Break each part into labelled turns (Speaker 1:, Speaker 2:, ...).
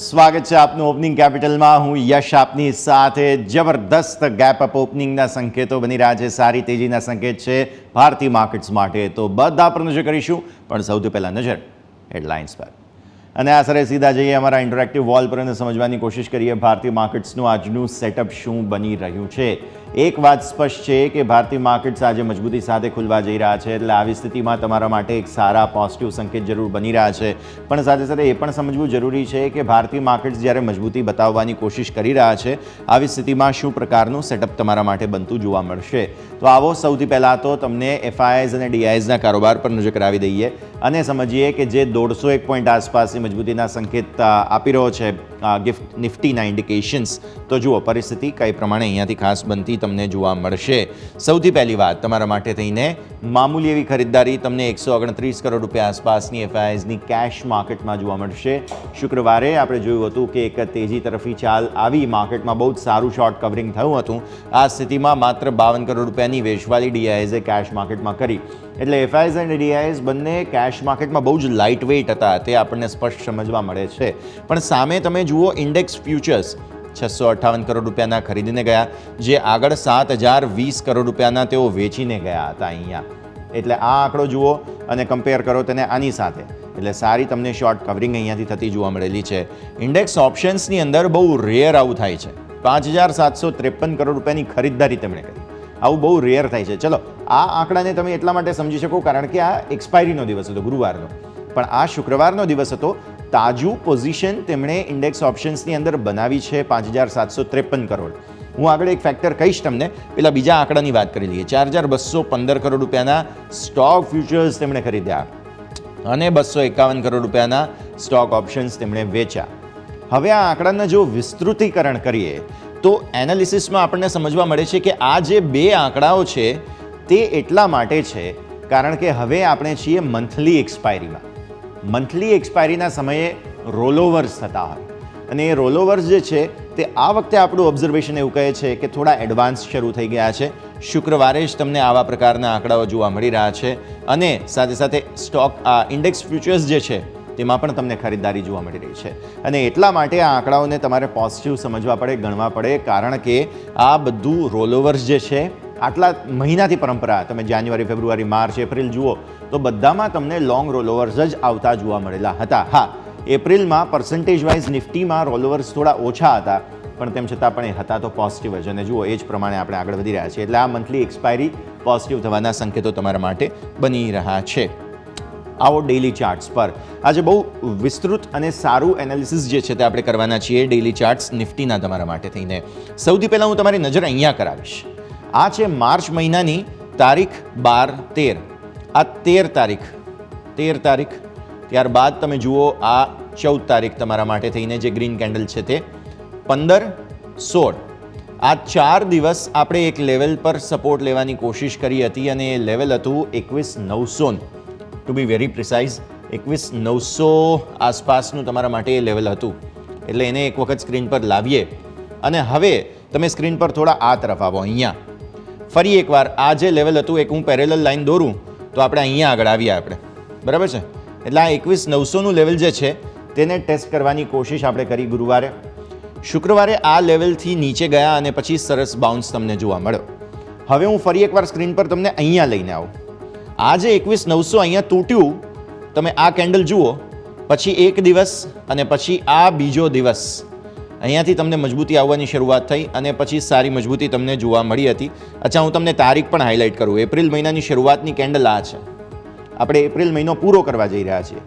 Speaker 1: સ્વાગત છે આપનું ઓપનિંગ કેપિટલમાં. હું યશ આપની સાથે. જબરદસ્ત ગેપ અપ ઓપનિંગના સંકેતો બની રહ્યા છે. સારી તેજીના સંકેત છે ભારતીય માર્કેટ્સ માટે. તો બધા પર નજર કરીશું, પણ સૌથી પહેલાં નજર હેડલાઇન્સ પર. અને આ સરે સીધા જઈએ અમારા ઇન્ટરેક્ટિવ વોલ પર અને સમજવાની કોશિશ કરીએ ભારતીય માર્કેટ્સનું આજનું સેટઅપ શું બની રહ્યું છે. એક વાત સ્પષ્ટ છે કે ભારતીય માર્કેટ્સ આજે મજબૂતી સાથે ખુલવા જઈ રહ્યા છે, એટલે આવી સ્થિતિમાં તમારા માટે એક સારા પોઝિટિવ સંકેત જરૂર બની રહ્યા છે. પણ સાથે સાથે એ પણ સમજવું જરૂરી છે કે ભારતીય માર્કેટ્સ જ્યારે મજબૂતી બતાવવાની કોશિશ કરી રહ્યા છે, આવી સ્થિતિમાં શું પ્રકારનું સેટઅપ તમારા માટે બનતું જોવા મળશે. તો આવો સૌથી પહેલાં તો તમને એફઆઈઆઈઝ અને ડીઆઈઝના કારોબાર પર નજર કરાવી દઈએ અને સમજીએ કે જે 150 પોઈન્ટ આસપાસની મજબૂતીના સંકેત આપી રહ્યો છે ગિફ્ટ નિફ્ટીના ઇન્ડિકેશન્સ. તો જુઓ પરિસ્થિતિ કઈ પ્રમાણે અહીંયાથી ખાસ બનતી તમને જોવા મળશે. સૌથી પહેલી વાત તમારા માટે થઈને મામૂલી એવી ખરીદદારી તમને 129 કરોડ રૂપિયા આસપાસની એફઆઈઆઈઝની કેશ માર્કેટમાં જોવા મળશે. શુક્રવારે આપણે જોયું હતું કે એક તેજી તરફી ચાલ આવી, માર્કેટમાં બહુ જ સારું શોર્ટ કવરિંગ થયું હતું. આ સ્થિતિમાં માત્ર 52 કરોડ રૂપિયાની વેચવાલી ડીઆઈએઝે કેશ માર્કેટમાં કરી. એટલે એફઆઈઆઈઝ અને ડીઆઈએઝ બંને કેશ માર્કેટમાં બહુ જ લાઇટ વેઇટ હતા, તે આપણને સ્પષ્ટ સમજવા મળે છે. પણ સામે તમે જુઓ ઇન્ડેક્સ ફ્યુચર્સ 658 કરોડ રૂપિયાના ખરીદીને ગયા, જે આગળ 7020 કરોડ રૂપિયાના તેઓ વેચીને ગયા હતા અહીંયા. એટલે આ આંકડો જુઓ અને કમ્પેર કરો તેને આની સાથે, એટલે સારી તમને શોર્ટ કવરિંગ અહીંયાથી થતી જોવા મળેલી છે. ઇન્ડેક્સ ઓપ્શન્સની અંદર બહુ રેર આવું થાય છે. 5753 કરોડ રૂપિયાની ખરીદદારી તેમણે કરી. આવું બહુ રેર થાય છે. ચલો આ આંકડાને તમે એટલા માટે સમજી શકો કારણ કે આ એક્સપાયરીનો દિવસ હતો, ગુરુવારનો. પણ આ શુક્રવારનો દિવસ હતો. તાજું પોઝિશન તેમણે ઇન્ડેક્સ ઓપ્શન્સની અંદર બનાવી છે 5753 કરોડ. હું આગળ એક ફેક્ટર કહીશ તમને, પેલા બીજા આંકડાની વાત કરી લઈએ. 4215 કરોડ રૂપિયાના સ્ટોક ફ્યુચર્સ તેમણે ખરીદ્યા અને 251 કરોડ રૂપિયાના સ્ટોક ઓપ્શન્સ તેમણે વેચ્યા. હવે આ આંકડાના જો વિસ્તૃતીકરણ કરીએ તો એનાલિસિસમાં આપણને સમજવા મળે છે કે આ જે બે આંકડાઓ છે તે એટલા માટે છે કારણ કે હવે આપણે છીએ મંથલી એક્સપાયરીમાં. મંથલી એક્સપાયરીના સમયે રોલઓવર્સ થતા હોય, અને એ રોલઓવર્સ જે છે તે આ વખતે આપણું ઓબ્ઝર્વેશન એવું કહે છે કે થોડા એડવાન્સ શરૂ થઈ ગયા છે. શુક્રવારે જ તમને આવા પ્રકારના આંકડાઓ જોવા મળી રહ્યા છે, અને સાથે સાથે સ્ટોક ઇન્ડેક્સ ફ્યુચર્સ જે છે તેમાં પણ તમને ખરીદદારી જોવા મળી રહી છે. અને એટલા માટે આ આંકડાઓને તમારે પોઝિટિવ સમજવા પડે, ગણવા પડે, કારણ કે આ બધું રોલઓવર્સ જે છે આટલા મહિનાથી પરંપરા, તમે જાન્યુઆરી, ફેબ્રુઆરી, માર્ચ, એપ્રિલ જુઓ તો બધામાં તમને લોંગ રોલઓવર્સ જ આવતા જોવા મળેલા હતા. હા, એપ્રિલમાં પર્સન્ટેજ વાઇઝ નિફ્ટીમાં રોલઓવર્સ થોડા ઓછા હતા, પણ તેમ છતાં પણ એ હતા તો પોઝિટિવ જ. અને જુઓ એ જ પ્રમાણે આપણે આગળ વધી રહ્યા છીએ. એટલે આ મંથલી એક્સપાયરી પોઝિટિવ થવાના સંકેતો તમારા માટે બની રહ્યા છે. આવો ડેઇલી ચાર્ટ્સ પર આજે બહુ વિસ્તૃત અને સારું એનાલિસિસ જે છે તે આપણે કરવાના છીએ ડેઇલી ચાર્ટ્સ નિફ્ટીના તમારા માટે થઈને. સૌથી પહેલાં હું તમારી નજર અહીંયા કરાવીશ. આ છે માર્ચ મહિનાની તારીખ 12-13. આ 13 તારીખ. ત્યારબાદ તમે જુઓ આ 14 તારીખ તમારા માટે થઈને જે ગ્રીન કેન્ડલ છે તે 15-16. આ 4 દિવસ આપણે એક લેવલ પર સપોર્ટ લેવાની કોશિશ કરી હતી, અને એ લેવલ હતું 21900. ટુ બી વેરી પ્રિસાઇઝ 21900 આસપાસનું તમારા માટે એ લેવલ હતું. એટલે એને એક વખત સ્ક્રીન પર લાવીએ, અને હવે તમે સ્ક્રીન પર થોડા આ તરફ આવો. અહીંયા ફરી એકવાર આ જે લેવલ હતું, એક હું પેરેલલ લાઈન દોરું તો આપણે અહીંયા આગળ આવીએ આપણે, બરાબર છે. એટલે આ 21900નું લેવલ જે છે તેને ટેસ્ટ કરવાની કોશિશ આપણે કરી ગુરુવારે. શુક્રવારે આ લેવલથી નીચે ગયા અને પછી સરસ બાઉન્સ તમને જોવા મળ્યો. હવે હું ફરી એકવાર સ્ક્રીન પર તમને અહીંયા લઈને આવું. આ જે 21900 અહીંયા તૂટ્યું, તમે આ કેન્ડલ જુઓ, પછી એક દિવસ અને પછી આ બીજો દિવસ, અહીંયાથી તમને મજબૂતી આવવાની શરૂઆત થઈ અને પછી સારી મજબૂતી તમને જોવા મળી હતી. અચ્છા, હું તમને તારીખ પણ હાઇલાઇટ કરું. એપ્રિલ મહિનાની શરૂઆતની કેન્ડલ આ છે. આપણે એપ્રિલ મહિનો પૂરો કરવા જઈ રહ્યા છીએ.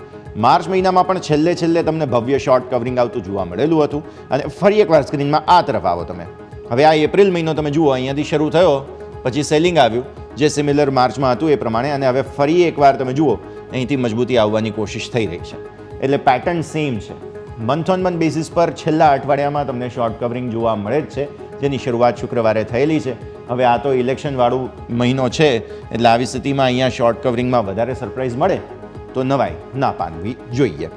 Speaker 1: માર્ચ મહિનામાં પણ છેલ્લે તમને ભવ્ય શોર્ટ કવરિંગ આવતું જોવા મળેલું હતું. અને ફરી એકવાર સ્ક્રીનમાં આ તરફ આવો તમે. હવે આ એપ્રિલ મહિનો તમે જુઓ, અહીંયાથી શરૂ થયો, પછી સેલિંગ આવ્યું જે સિમિલર માર્ચમાં હતું એ પ્રમાણે, અને હવે ફરી એકવાર તમે જુઓ અહીંથી મજબૂતી આવવાની કોશિશ થઈ રહી છે. એટલે પેટર્ન સેમ છે. મંથ ઓન મંથ બેસિસ પર છેલ્લા અઠવાડિયામાં તમને શોર્ટ કવરિંગ જોવા મળે જ છે, જેની શરૂઆત શુક્રવારે થયેલી છે. હવે આ તો ઇલેક્શનવાળું મહિનો છે, એટલે આવી સ્થિતિમાં અહીંયા શોર્ટ કવરિંગમાં વધારે સરપ્રાઇઝ મળે તો નવાઈ ના પામવી જોઈએ.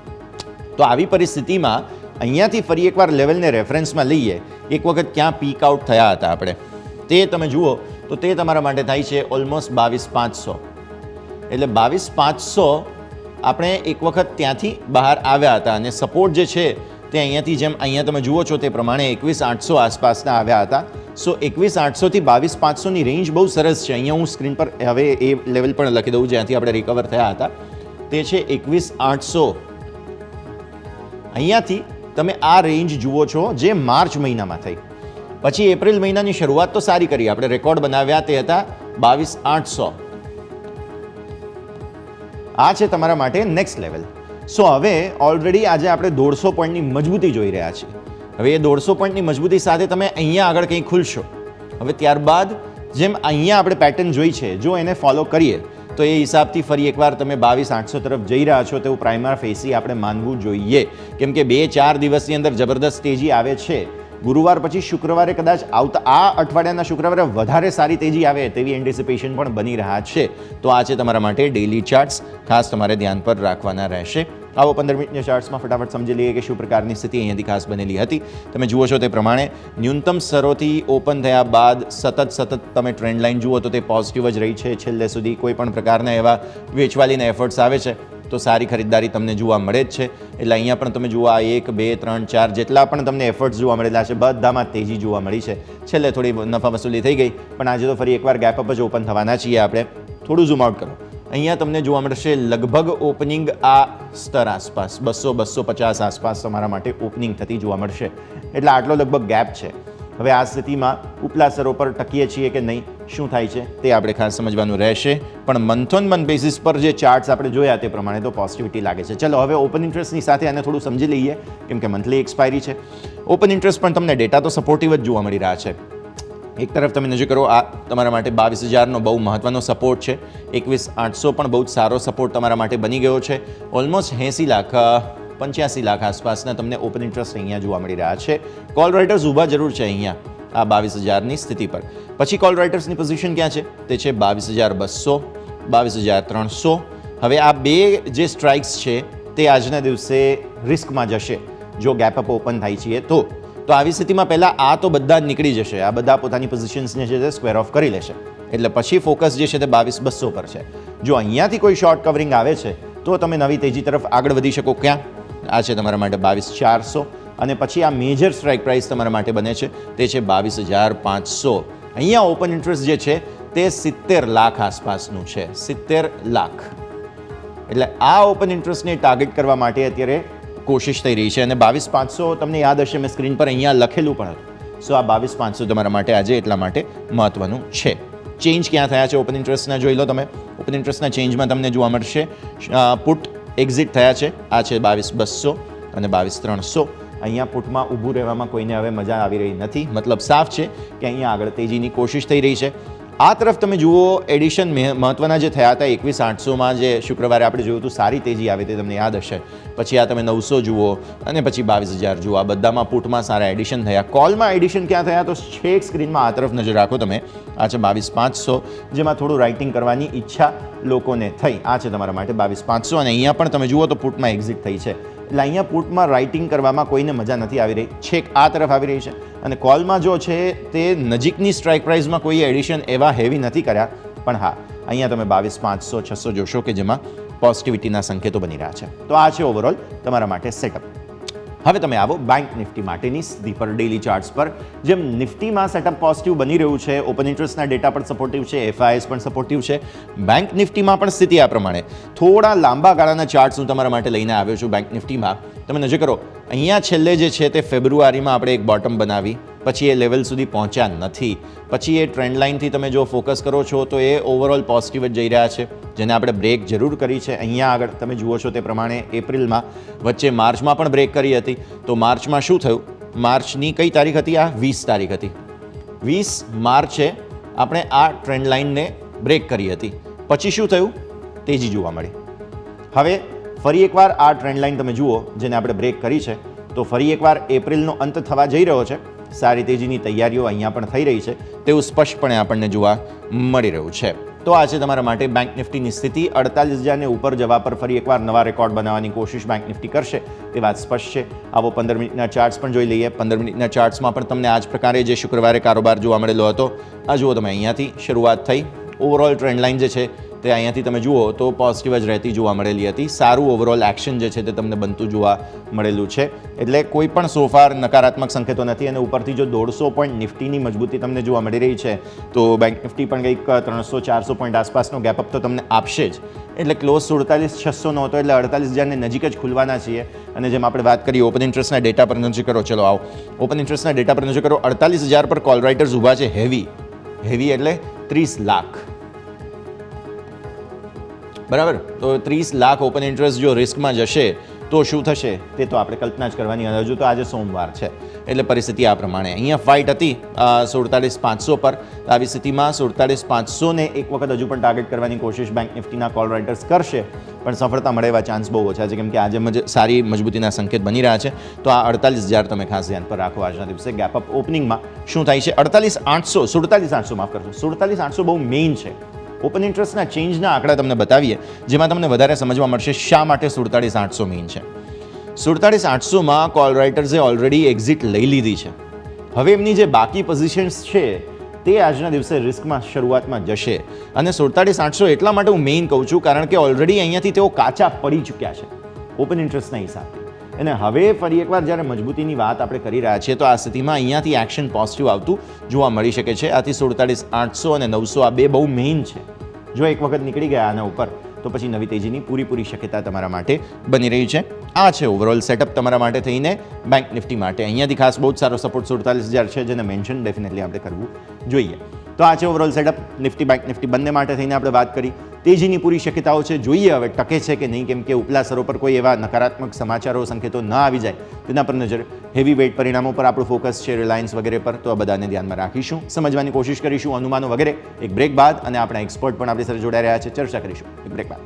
Speaker 1: તો આવી પરિસ્થિતિમાં અહીંયાથી ફરી એકવાર લેવલને રેફરન્સમાં લઈએ. એક વખત ક્યાં પીક આઉટ થયા હતા આપણે, તે તમે જુઓ તો તે તમારા માટે થાય છે ઓલમોસ્ટ 22500. એટલે 22500 આપણે એક વખત ત્યાંથી બહાર આવ્યા હતા અને સપોર્ટ જે છે તે અહીંયાથી જેમ અહીંયા તમે જુઓ છો તે પ્રમાણે 21,800 આસપાસના આવ્યા હતા. સો 21,800 થી 22,500ની રેન્જ બહુ સરસ છે. અહીંયા હું સ્ક્રીન પર હવે એ લેવલ પણ લખી દઉં જ્યાંથી આપણે રિકવર થયા હતા. તે છે 21,800. અહીંયાથી તમે આ રેન્જ જુઓ છો જે માર્ચ મહિનામાં થઈ. પછી એપ્રિલ મહિનાની શરૂઆત તો સારી કરી, આપણે રેકોર્ડ બનાવ્યા તે હતા 22,800. આ છે તમારા માટે નેક્સ્ટ લેવલ. સો હવે ઓલરેડી આજે આપણે 150 પોઈન્ટની મજબૂતી જોઈ રહ્યા છીએ. હવે એ 150 પોઈન્ટની મજબૂતી સાથે તમે અહીંયા આગળ કંઈ ખુલશો. હવે ત્યારબાદ જેમ અહીંયા આપણે પેટર્ન જોઈ છે, જો એને ફોલો કરીએ તો એ હિસાબથી ફરી એકવાર તમે 22,800 તરફ જઈ રહ્યા છો તેવું પ્રાઇમર ફેસી આપણે માનવું જોઈએ. કેમ કે 2-4 દિવસની અંદર જબરદસ્ત તેજી આવે છે. ગુરુવાર પછી શુક્રવારે કદાચ આવતા આ અઠવાડિયાના શુક્રવારે વધારે સારી તેજી આવે તેવી એન્ટિસિપેશન પણ બની રહ્યા છે. તો આ છે તમારા માટે ડેઇલી ચાર્ટ્સ, ખાસ તમારે ધ્યાન પર રાખવાના રહેશે. આવો 15 મિનિટના ચાર્ટ્સમાં ફટાફટ સમજી લઈએ કે શું પ્રકારની સ્થિતિ અહીંયાથી ખાસ બનેલી હતી. તમે જુઓ છો તે પ્રમાણે ન્યૂનતમ સ્તરોથી ઓપન થયા બાદ સતત તમે ટ્રેન્ડ લાઇન જુઓ તો તે પોઝિટિવ જ રહી છે છેલ્લે સુધી. કોઈ પણ પ્રકારના એવા વેચવાલીના એફર્ટ્સ આવે છે તો સારી ખરીદદારી તમને જોવા મળે જ છે. એટલે અહીંયા પણ તમે જુઓ આ 1, 2, 3, 4 જેટલા પણ તમને એફર્ટ્સ જોવા મળેલા છે બધામાં તેજી જોવા મળી છે. છેલ્લે થોડી નફા વસૂલી થઈ ગઈ, પણ આજે તો ફરી એકવાર ગેપ અપ જ ઓપન થવાના છીએ આપણે. થોડું ઝૂમ આઉટ કરો. અહીંયા તમને જોવા મળશે લગભગ ઓપનિંગ આ સ્તર આસપાસ 200-250 આસપાસ તમારા માટે ઓપનિંગ થતી જોવા મળશે. એટલે આટલો લગભગ ગેપ છે. હવે આ સ્થિતિમાં ઉપલા સ્તરો પર ટકીએ છીએ કે નહીં, શું થાય છે તે આપણે ખાસ સમજવાનું રહેશે. પણ મંથ ઓન મંથ બેસિસ પર જે ચાર્ટ્સ આપણે જોયા તે પ્રમાણે તો પોઝિટિવિટી લાગે છે. ચલો હવે ઓપન ઇન્ટરેસ્ટની સાથે આને થોડું સમજી લઈએ, કેમ કે મંથલી એક્સપાયરી છે. ઓપન ઇન્ટરેસ્ટ પણ તમને ડેટા તો સપોર્ટિવ જ જોવા મળી રહ્યા છે. એક તરફ તમે નજર કરો, આ તમારા માટે 22,000નો બહુ મહત્વનો સપોર્ટ છે. 21,800 પણ બહુ જ સારો સપોર્ટ તમારા માટે બની ગયો છે. ઓલમોસ્ટ 80 લાખ 85 લાખ આસપાસના તમને ઓપન ઇન્ટરેસ્ટ અહીંયા જોવા મળી રહ્યા છે. કોલ રાઇટર્સ ઊભા જરૂર છે અહીંયા આ 22,000ની સ્થિતિ પર. પછી કોલ રાઇટર્સની પોઝિશન ક્યાં છે? તે છે 22,200, 22,300. હવે આ બે જે સ્ટ્રાઇક્સ છે તે આજના દિવસે રિસ્કમાં જશે જો ગેપ અપ ઓપન થાય છે તો આવી સ્થિતિમાં પહેલાં આ તો બધા જ નીકળી જશે. આ બધા પોતાની પોઝિશન્સને છે તે સ્ક્વેર ઓફ કરી લેશે. એટલે પછી ફોકસ જે છે તે 22,200 પર છે. જો અહીંયાથી કોઈ શોર્ટ કવરિંગ આવે છે તો તમે નવી તેજી તરફ આગળ વધી શકો. ક્યાં? આ છે તમારા માટે 22,400. અને પછી આ મેજર સ્ટ્રાઇક પ્રાઇસ તમારા માટે બને છે તે છે 22,500. અહીંયા ઓપન ઇન્ટરેસ્ટ જે છે તે 70 લાખ આસપાસનું છે. 70 લાખ. એટલે આ ઓપન ઇન્ટરેસ્ટને ટાર્ગેટ કરવા માટે અત્યારે કોશિશ થઈ રહી છે. અને 22,500 તમને યાદ હશે મેં સ્ક્રીન પર અહીંયા લખેલું પણ હતું. સો આ 22,500 તમારા માટે આજે એટલા માટે મહત્વનું છે. ચેન્જ ક્યાં થયા છે ઓપન ઇન્ટરેસ્ટના જોઈ લો તમે. ઓપન ઇન્ટરેસ્ટના ચેન્જમાં તમને જોવા મળશે પુટ એક્ઝિટ થયા છે. આ છે 22,200 અને 22,300. અહીંયા પુટમાં ઊભું રહેવામાં કોઈને હવે મજા આવી રહી નથી. મતલબ સાફ છે કે અહીંયા આગળ તેજીની કોશિશ થઈ રહી છે. આ તરફ તમે જુઓ એડિશન મહત્વના જે થયા હતા 21,800માં જે શુક્રવારે આપણે જોયું હતું સારી તેજી આવે તે તમને યાદ હશે. પછી આ તમે 900 જુઓ અને પછી 22,000 જુઓ. આ બધામાં પુટમાં સારા એડિશન થયા. કોલમાં એડિશન ક્યાં થયા તો છેક સ્ક્રીનમાં આ તરફ નજર રાખો તમે. આ છે 22,500 જેમાં થોડું રાઇટિંગ કરવાની ઈચ્છા લોકોને થઈ. આ છે તમારા માટે 22,500. અને અહીંયા પણ તમે જુઓ તો પુટમાં એક્ઝિટ થઈ છે. એટલે અહીંયા પુટમાં રાઇટિંગ કરવામાં કોઈને મજા નથી આવી રહી. છેક આ તરફ આવી રહી છે. અને કોલમાં જો છે તે નજીકની સ્ટ્રાઇક પ્રાઇસમાં કોઈ એડિશન એવા હેવી નથી કર્યા. પણ હા, અહીંયા તમે 22,500, 600 જોશો કે જેમાં પોઝિટિવિટીના સંકેતો બની રહ્યા છે. તો આ છે ઓવરઓલ તમારા માટે સેટઅપ. હવે તમે આવો બેંક નિફ્ટી માટેની સ્થિતિ પર ડેઇલી ચાર્ટ્સ પર. જેમ નિફ્ટીમાં સેટઅપ પોઝિટિવ બની રહ્યું છે, ઓપન ઇન્ટરેસ્ટના ડેટા પણ સપોર્ટિવ છે, એફઆઈએસ પણ સપોર્ટિવ છે. બેંક નિફ્ટીમાં પણ સ્થિતિ આ પ્રમાણે. થોડા લાંબા ગાળાના ચાર્ટ્સ હું તમારા માટે લઈને આવ્યો છું. બેંક નિફ્ટીમાં તમે નજર કરો, અહીંયા છેલ્લે જે છે તે ફેબ્રુઆરીમાં આપણે એક બોટમ બનાવી, પછી એ લેવલ સુધી પહોંચ્યા નથી. પછી એ ટ્રેન્ડ લાઇનથી તમે જો ફોકસ કરો છો તો એ ઓવરઓલ પોઝિટિવ જ જઈ રહ્યા છે, જેને આપણે બ્રેક જરૂર કરી છે. અહીંયા આગળ તમે જુઓ છો તે પ્રમાણે એપ્રિલમાં, વચ્ચે માર્ચમાં પણ બ્રેક કરી હતી. તો માર્ચમાં શું થયું? માર્ચની કઈ તારીખ હતી? આ 20 તારીખ હતી. 20 માર્ચે આપણે આ ટ્રેન્ડ લાઇનને બ્રેક કરી હતી. પછી શું થયું? તેજી જોવા મળી. હવે ફરી એકવાર આ ટ્રેન્ડ લાઇન તમે જુઓ જેને આપણે બ્રેક કરી છે, તો ફરી એકવાર એપ્રિલનો અંત થવા જઈ રહ્યો છે. સારી તેજીની તૈયારીઓ અહીંયા પણ થઈ રહી છે તેવું સ્પષ્ટપણે આપણને જોવા મળી રહ્યું છે. તો આ છે તમારા માટે બેંક નિફ્ટીની સ્થિતિ. 48,000ને ઉપર જવા પર ફરી એકવાર નવા રેકોર્ડ બનાવવાની કોશિશ બેંક નિફ્ટી કરશે તે વાત સ્પષ્ટ છે. આવો 15 મિનિટના ચાર્ટ્સ પણ જોઈ લઈએ. 15 મિનિટના ચાર્ટ્સમાં પણ તમને આ જ પ્રકારે જે શુક્રવારે કારોબાર જોવા મળેલો હતો આ જુઓ તમે. અહીંયાથી શરૂઆત થઈ. ઓવરઓલ ટ્રેન્ડ લાઇન જે છે તે અહીંયાથી તમે જુઓ તો પોઝિટિવ જ રહેતી જોવા મળેલી હતી. સારું ઓવરઓલ એક્શન જે છે તે તમને બનતું જોવા મળેલું છે. એટલે કોઈ પણ સોફાર નકારાત્મક સંકેતો નથી. અને ઉપરથી જો 150 પોઈન્ટ નિફ્ટીની મજબૂતી તમને જોવા મળી રહી છે તો બેંક નિફ્ટી પણ કંઈક 300-400 પોઈન્ટ આસપાસનો ગેપઅપ તો તમને આપશે જ. એટલે ક્લોઝ 47,600 નો હતો, એટલે 48,000ની નજીક જ ખુલવાના છીએ. અને જેમ આપણે વાત કરી ઓપન ઇન્ટરેસ્ટના ડેટા પર નજર કરો. ચલો આવો ઓપન ઇન્ટરેસ્ટના ડેટા પર નજર કરો. 48,000 પર કોલ રાઇટર્સ ઊભા છે. હેવી એટલે 30 લાખ, બરાબર. તો 30 લાખ ઓપન ઇન્ટરેસ્ટ જો રિસ્કમાં જશે તો શું થશે તે તો આપણે કલ્પના જ કરવાની. હજુ તો આજે સોમવાર છે એટલે પરિસ્થિતિ આ પ્રમાણે. અહીંયા ફાઇટ હતી 47,500 પર. આવી સ્થિતિમાં 47,500ને એક વખત હજુ પણ ટાર્ગેટ કરવાની કોશિશ બેંક નિફ્ટીના કોલ રાઇટર્સ કરશે, પણ સફળતા મળે એવા ચાન્સ બહુ ઓછા છે, કેમ કે આજે સારી મજબૂતીના સંકેત બની રહ્યા છે. તો આ 48,000 તમે ખાસ ધ્યાન પર રાખો. આજના દિવસે ગેપ અપ ઓપનિંગમાં શું થાય છે? 47,800 માફ કરશો, 47,800 બહુ મેઇન છે. ઓપન ઇન્ટરેસ્ટના ચેન્જના આંકડા તમને બતાવીએ, જેમાં તમને વધારે સમજવા મળશે શા માટે 47,800 મેઇન છે. 47,800માં કોલ રાઇટર્સે ઓલરેડી એક્ઝિટ લઈ લીધી છે. હવે એમની જે બાકી પોઝિશન્સ છે તે આજના દિવસે રિસ્કમાં શરૂઆતમાં જશે. અને 47,800 એટલા માટે હું મેઇન કહું છું કારણ કે ઓલરેડી અહીંયાથી તેઓ કાચા પડી ચૂક્યા છે ઓપન ઇન્ટરેસ્ટના હિસાબથી. અને હવે ફરી એકવાર જ્યારે મજબૂતીની વાત આપણે કરી રહ્યા છીએ તો આ સ્થિતિમાં અહીંયાથી એક્શન પોઝિટિવ આવતું જોવા મળી શકે છે. આથી 47,800 અને 900 આ બે બહુ મેઇન છે. જો એક વખત નીકળી ગયા આના ઉપર તો પછી નવી તેજીની પૂરી શક્યતા તમારા માટે બની રહી છે. આ છે ઓવરઓલ સેટઅપ તમારા માટે થઈને બેંક નિફ્ટી માટે. અહીંયાથી ખાસ બહુ જ સારો સપોર્ટ 47,000 છે, જેને મેન્શન ડેફિનેટલી આપણે કરવું જોઈએ. તો આ છે overall setup Nifty bank Nifty બંને માટે થઈને આપણે વાત કરી. તેજીની પૂરી શક્યતાઓ છે, જોઈએ હવે ટકે છે કે નહીં, કેમ કે ઉપલા સ્તરો પર કોઈ એવા નકારાત્મક સમાચારો સંકેતો ન આવી જાય તેના પર નજર. હેવી વેઇટ પરિણામો પર આપણું ફોકસ છે, રિલાયન્સ વગેરે પર. તો આ બધાને ધ્યાનમાં રાખીશું, સમજવાની કોશિશ કરીશું, અનુમાનો વગેરે. એક બ્રેક બાદ અને આપણા એક્સપર્ટ પણ આપણી સાથે જોડાઈ રહ્યા છે, ચર્ચા કરીશું એક બ્રેક બાદ.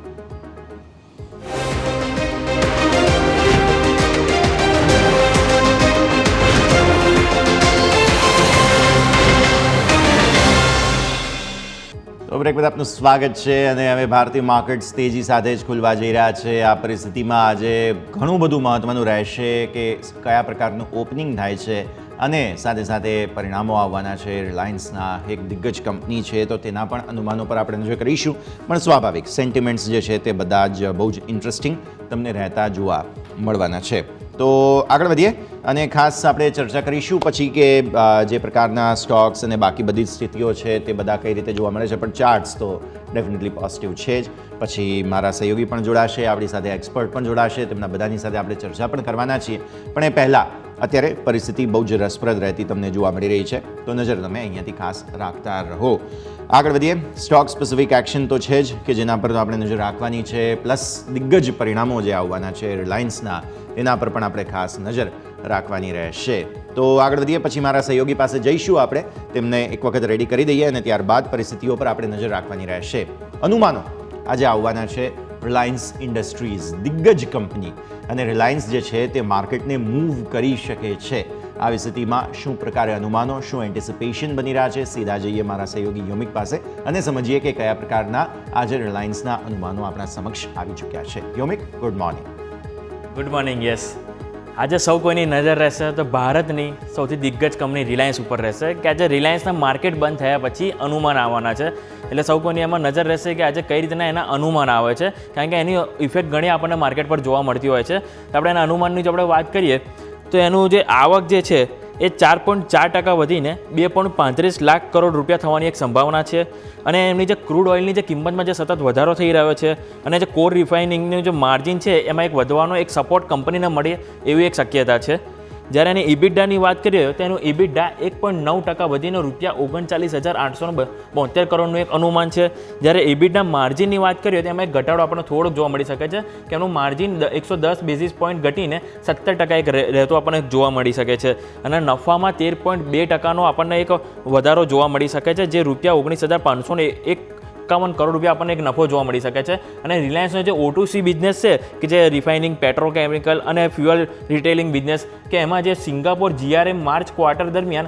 Speaker 1: તો બ્રેક બાદ આપનું સ્વાગત છે. અને હવે ભારતીય માર્કેટ્સ તેજી સાથે જ ખુલવા જઈ રહ્યા છે. આ પરિસ્થિતિમાં આજે ઘણું બધું મહત્વનું રહેશે કે કયા પ્રકારનું ઓપનિંગ થાય છે અને સાથે સાથે પરિણામો આવવાના છે. રિલાયન્સના એક દિગ્ગજ કંપની છે તો તેના પણ અનુમાનો પર આપણે નજર કરીશું. પણ સ્વાભાવિક સેન્ટિમેન્ટ્સ જે છે તે બધા જ બહુ જ ઇન્ટરેસ્ટિંગ તમને રહેતા જોવા મળવાના છે. તો આગળ વધીએ અને ખાસ આપણે ચર્ચા કરીશું પછી કે જે પ્રકારના સ્ટોક્સ અને બાકી બધી સ્થિતિઓ છે તે બધા કઈ રીતે જોવા મળે છે. પણ ચાર્ટ્સ તો ડેફિનેટલી પોઝિટિવ છે જ. પછી મારા સહયોગી પણ જોડાશે, આપણી સાથે એક્સપર્ટ પણ જોડાશે, તેમના બધાની સાથે આપણે ચર્ચા પણ કરવાના છીએ. પણ એ પહેલાં અત્યારે પરિસ્થિતિ બહુ જ રસપ્રદ રહેતી તમને જોવા મળી રહી છે, તો નજર તમે અહીંયાથી ખાસ રાખતા રહો. આગળ વધીએ. સ્ટોક સ્પેસિફિક એક્શન તો છે જ કે જેના પર તો આપણે નજર રાખવાની છે, પ્લસ દિગ્ગજ પરિણામો જે આવવાના છે રિલાયન્સના એના પર પણ આપણે ખાસ નજર રાખવાની રહેશે. તો આગળ વધીએ. પછી મારા સહયોગી પાસે જઈશું, આપણે તેમને એક વખત રેડી કરી દઈએ અને ત્યારબાદ પરિસ્થિતિઓ પર આપણે નજર રાખવાની રહેશે. અનુમાનો આજે આવવાના છે. રિલાયન્સ ઇન્ડસ્ટ્રીઝ દિગ્ગજ કંપની, અને રિલાયન્સ જે છે તે માર્કેટને મૂવ કરી શકે છે. આવી સ્થિતિમાં શું પ્રકારે અનુમાનો, શું એન્ટિસિપેશન બની રહ્યા છે? સીધા જઈએ મારા સહયોગી યોમિક પાસે અને સમજીએ કે કયા પ્રકારના આજે રિલાયન્સના અનુમાનો આપણા સમક્ષ આવી ચૂક્યા છે. યોમિક, good morning.
Speaker 2: Good morning. Yes, આજે સૌ કોઈની નજર રહેશે તો ભારતની સૌથી દિગ્ગજ કંપની રિલાયન્સ ઉપર રહેશે કે આજે રિલાયન્સના માર્કેટ બંધ થયા પછી અનુમાન આવવાના છે. એટલે સૌ કોઈની એમાં નજર રહેશે કે આજે કઈ રીતના એના અનુમાન આવે છે, કારણ કે એની ઇફેક્ટ ઘણી આપણને માર્કેટ પર જોવા મળતી હોય છે. તો આપણે એના અનુમાનની જો આપણે વાત કરીએ તો એનું જે આવક જે છે એ 4.4% વધીને 2.35 લાખ કરોડ રૂપિયા થવાની એક સંભાવના છે. અને એમની જે ક્રૂડ ઓઇલની જે કિંમતમાં જે સતત વધારો થઈ રહ્યો છે અને જે કોર રિફાઇનિંગનું જે માર્જિન છે એમાં એક વધવાનો એક સપોર્ટ કંપનીને મળે એવી એક શક્યતા છે. જ્યારે એની ઇબિડા વાત કરીએ તો એનું ઇબિડા 1.9% વધીને ₹39,872 કરોડનું એક અનુમાન છે. જ્યારે ઇબિડા માર્જિનની વાત કરીએ તો એમાં એક ઘટાડો આપણને થોડોક જોવા મળી શકે છે કે એનું માર્જિન 110 બેઝિસ પોઈન્ટ ઘટીને 17% એક રહેતો આપણને જોવા મળી શકે છે. અને નફામાં 13.2%નો આપણને એક વધારો જોવા મળી શકે છે, જે ₹19,551 કરોડ રૂપિયા આપણને એક નફો જોવા મળી શકે છે. અને રિલાયન્સનો જે O2C બિઝનેસ છે કે જે રિફાઇનિંગ, પેટ્રોકેમિકલ અને ફ્યુઅલ રિટેલિંગ બિઝનેસ, કે એમાં જે સિંગાપોર GRM માર્ચ ક્વાર્ટર દરમિયાન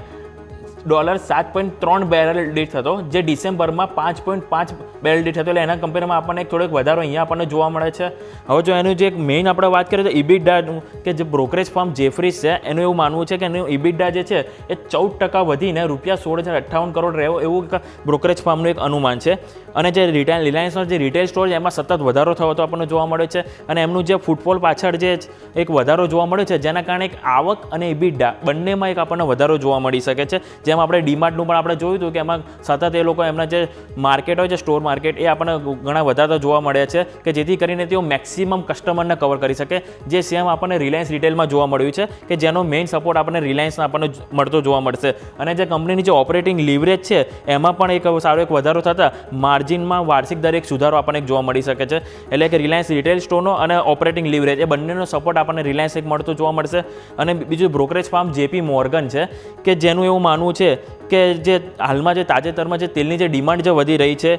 Speaker 2: $7.3 બેરલ દીઠ હતો, જે ડિસેમ્બરમાં 5.5 બેરલ દીઠ હતો. એટલે એના કમ્પેરમાં આપણને એક થોડોક વધારો અહીંયા આપણને જોવા મળે છે. હવે જો એનું જે એક મેઇન આપણે વાત કરીએ તો ઇબિડા, કે જે બ્રોકરેજ ફર્મ જેફરીઝ છે એનું એવું માનવું છે કે એનું ઇબિડા જે છે એ 14% વધીને ₹16,058 કરોડ રહ્યો, એવું બ્રોકરેજ ફર્મનું એક અનુમાન છે. અને જે રિલાયન્સનો જે રિટેલ સ્ટોર છે એમાં સતત વધારો થયો હતો આપણને જોવા મળે છે. અને એમનું જે ફૂટફોલ પાછળ જે એક વધારો જોવા મળ્યો છે, જેના કારણે એક આવક અને ઇબિડા બંનેમાં એક આપણને વધારો જોવા મળી શકે છે. જેમ આપણે ડીમાર્ટનું પણ આપણે જોયું હતું કે એમાં સતત એ લોકો એમના જે માર્કેટ હોય છે, સ્ટોર માર્કેટ, એ આપણને ઘણા વધારતા જોવા મળ્યા છે કે જેથી કરીને તેઓ મેક્સિમમ કસ્ટમરને કવર કરી શકે. જે સેમ આપણને રિલાયન્સ રિટેલમાં જોવા મળ્યું છે કે જેનો મેઇન સપોર્ટ આપણને રિલાયન્સના આપણને મળતો જોવા મળશે. અને જે કંપનીની જે ઓપરેટિંગ લીવરેજ છે એમાં પણ એક સારો એક વધારો થતાં માર્જિનમાં વાર્ષિક દરે એક સુધારો આપણને જોવા મળી શકે છે. એટલે કે રિલાયન્સ રિટેલ સ્ટોરનો અને ઓપરેટિંગ લીવરેજ એ બંનેનો સપોર્ટ આપણને રિલાયન્સ એક મળતો જોવા મળશે. અને બીજું બ્રોકરેજ ફર્મ JP મોર્ગન છે કે જેનું એવું માનવું છે કે જે હાલમાં જે તાજેતરમાં જે તેલની જે ડિમાન્ડ જે વધી રહી છે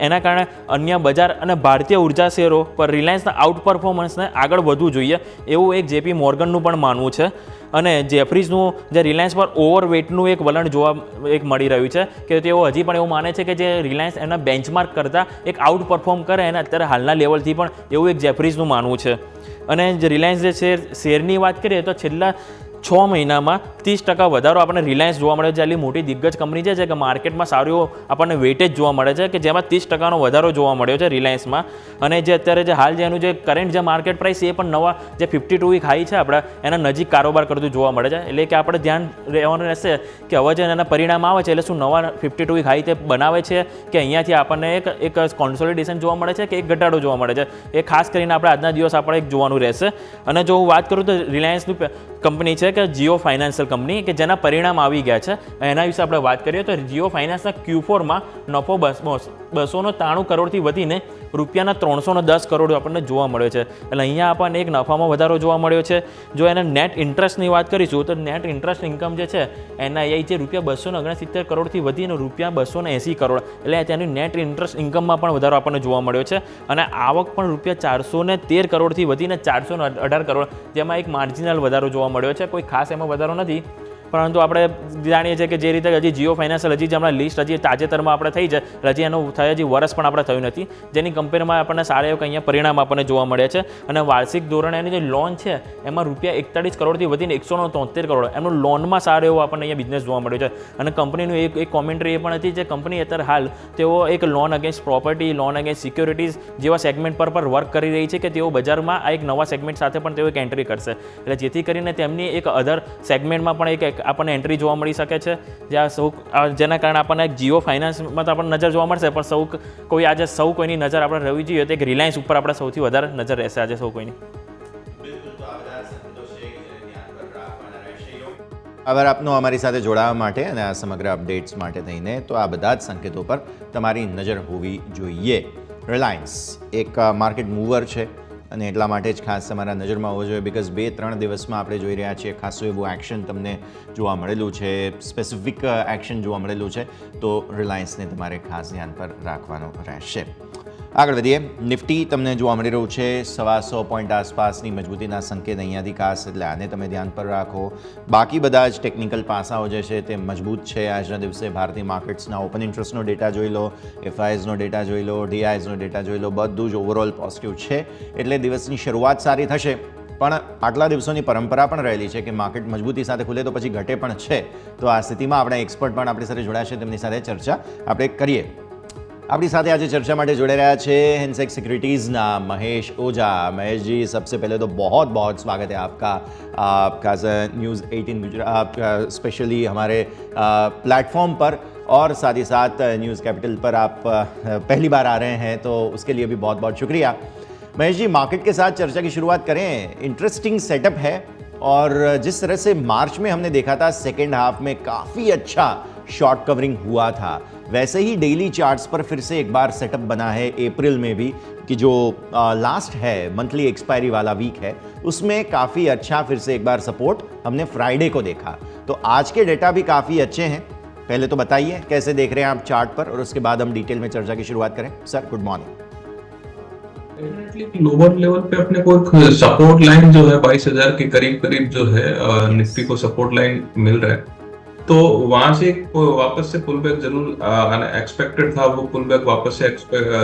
Speaker 2: એના કારણે અન્ય બજાર અને ભારતીય ઉર્જા શેરો પર રિલાયન્સના આઉટ પરફોર્મન્સને આગળ વધવું જોઈએ, એવું એક JP મોર્ગનનું પણ માનવું છે. અને જેફરીઝનું જે રિલાયન્સ પર ઓવરવેટનું એક વલણ જોવા એક મળી રહ્યું છે કે તેઓ હજી પણ એવું માને છે કે જે રિલાયન્સ એના બેન્ચમાર્ક કરતાં એક આઉટ પરફોર્મ કરે અને અત્યારે હાલના લેવલથી પણ એવું એક જેફરીઝનું માનવું છે. અને જે રિલાયન્સ જે શેરની વાત કરીએ તો છેલ્લા 6 મહિનામાં 30% વધારો આપણને રિલાયન્સ જોવા મળે છે. આટલી મોટી દિગ્ગજ કંપની છે કે માર્કેટમાં સારું એવું આપણને વેટેજ જોવા મળે છે કે જેમાં 30%નો વધારો જોવા મળ્યો છે રિલાયન્સમાં. અને જે અત્યારે જે હાલ જેનું જે કરંટ જે માર્કેટ પ્રાઇસ એ પણ નવા જે 52 વીક હાઈ છે આપણા એના નજીક કારોબાર કરતું જોવા મળે છે. એટલે કે આપણે ધ્યાન રહેવાનું રહેશે કે હવે જે એના પરિણામ આવે છે એટલે શું નવા 52 વીક હાઈ તે બનાવે છે કે અહીંયાથી આપણને એક કોન્સોલિડેશન જોવા મળે છે કે એક ઘટાડો જોવા મળે છે, એ ખાસ કરીને આપણે આજના દિવસ આપણે એક જોવાનું રહેશે. અને જો હું વાત કરું તો રિલાયન્સનું કંપની છે કે જીઓ ફાઇનાન્શિયલ કંપની કે જેના પરિણામ આવી ગયા છે, એના વિશે આપણે વાત કરીએ તો જીઓ ફાઇનાન્સના Q4માં નફો 293 કરોડથી વધીને ₹310 કરોડ આપણને જોવા મળ્યો છે. એટલે અહીંયા આપણને એક નફામાં વધારો જોવા મળ્યો છે. જો એને નેટ ઇન્ટરેસ્ટની વાત કરીશું તો નેટ ઇન્ટરેસ્ટ ઇન્કમ જે છે એના એ જે ₹269 કરોડથી વધીને ₹280 કરોડ, એટલે તેની નેટ ઇન્ટરેસ્ટ ઇન્કમમાં પણ વધારો આપણને જોવા મળ્યો છે. અને આવક પણ ₹413 કરોડથી વધીને 418 કરોડ, જેમાં એક માર્જિનલ વધારો જોવા મળ્યો છે. કોઈ ખાસ એમાં વધારો નથી, પરંતુ આપણે જાણીએ છીએ કે જે રીતે હજી જીઓ ફાઇનાન્શિયલ હજી જે હમણાં લિસ્ટ હજી તાજેતરમાં આપણે થઈ છે, હજી એનું થાય હજી વર્ષ પણ આપણે થયું નથી, જેની કમ્પેરમાં આપણને સારા એવું અહીંયા પરિણામ આપણને જોવા મળે છે. અને વાર્ષિક ધોરણે એની જે લોન છે એમાં ₹41 કરોડથી વધીને 173 કરોડ, એમનું લોનમાં સારો એવો આપણને અહીંયા બિઝનેસ જોવા મળ્યો છે. અને કંપનીનું એક કોમેન્ટ્રી એ પણ હતી જે કંપની અત્યારે હાલ તેઓ એક loan against property, loan against securities જેવા સેગમેન્ટ પર વર્ક કરી રહી છે કે તેઓ બજારમાં આ એક નવા સેગમેન્ટ સાથે પણ તેઓ એક એન્ટ્રી કરશે. એટલે જેથી કરીને તેમની એક અધર સેગમેન્ટમાં પણ એક આપણને એન્ટ્રી જોવા મળી શકે છે, જેના કારણે આપણને જીઓ ફાઇનાન્સમાં તો આપણને નજર જોવા મળશે, પણ આજે કોઈની નજર આપણે રહેવી જોઈએ તો એક રિલાયન્સ ઉપર આપણે સૌથી વધારે નજર રહેશે આજે કોઈની.
Speaker 1: આભાર આપનો અમારી સાથે જોડાવા માટે અને આ સમગ્ર અપડેટ્સ માટે થઈને. તો આ બધા જ સંકેતો પર તમારી નજર હોવી જોઈએ. રિલાયન્સ એક માર્કેટ મૂવર છે અને એટલા માટે જ ખાસ તમારા નજરમાં હોવો જોઈએ, બિકોઝ 2-3 દિવસમાં આપણે જોઈ રહ્યા છીએ ખાસું એવું એક્શન તમને જોવા મળેલું છે, સ્પેસિફિક એક્શન જોવા મળેલું છે. તો રિલાયન્સને તમારે ખાસ ધ્યાન પર રાખવાનું રહેશે. આગળ વધીએ. નિફ્ટી તમને જોવા મળી રહ્યું છે 125 પોઈન્ટ આસપાસની મજબૂતીના સંકેત અહીંયાથી ખાસ, એટલે આને તમે ધ્યાન પર રાખો. બાકી બધા જ ટેકનિકલ પાસાઓ જે છે તે મજબૂત છે. આજના દિવસે ભારતીય માર્કેટ્સના ઓપન ઇન્ટરેસ્ટનો ડેટા જોઈ લો, FISનો ડેટા જોઈ લો, DISનો ડેટા જોઈ લો, બધું જ ઓવરઓલ પોઝિટિવ છે. એટલે દિવસની શરૂઆત સારી થશે. પણ આટલા દિવસોની પરંપરા પણ રહેલી છે કે માર્કેટ મજબૂતી સાથે ખુલે તો પછી ઘટે પણ છે. તો આ સ્થિતિમાં આપણા એક્સપર્ટ પણ આપણી સાથે જોડાયા છે, તેમની સાથે ચર્ચા આપણે કરીએ. આપણી સાથે આજે ચર્ચા માટે જોડાઈ રહ્યા છે હેન્સેક सिक्योरिटीज़ महेश ओझा. महेश जी, सबसे पहले तो बहुत बहुत स्वागत है आपका न्यूज़ 18 गुजरात, स्पेशली हमारे प्लेटफॉर्म पर, और साथ ही साथ न्यूज़ कैपिटल पर आप पहली बार आ रहे हैं, तो उसके लिए भी बहुत बहुत शुक्रिया. महेश जी, मार्केट के साथ चर्चा की शुरुआत करें. इंटरेस्टिंग सेटअप है और जिस तरह से मार्च में हमने देखा था सेकेंड हाफ में काफ़ी अच्छा शॉर्ट कवरिंग हुआ था, वैसे ही डेली चार्ट्स पर फिर से एक बार सेटअप बना है अप्रैल में भी, कि जो लास्ट है मंथली एक्सपायरी वाला वीक है उसमें काफ़ी अच्छा फिर से एक बार सपोर्ट हमने फ्राइडे को देखा. तो आज के डेटा भी काफ़ी अच्छे हैं. पहले तो बताइए कैसे देख रहे हैं आप चार्ट पर, और उसके बाद हम डिटेल में चर्चा की शुरुआत करें. Sir, good morning.
Speaker 3: Definitely lower level पे अपने को एक सपोर्ट लाइन जो है 22,000 के करीब जो है निफ्टी को सपोर्ट लाइन मिल रहा है. तो वहां से वापस से पुल बैक जरूर एक्सपेक्टेड था, वो पुल बैक वापस से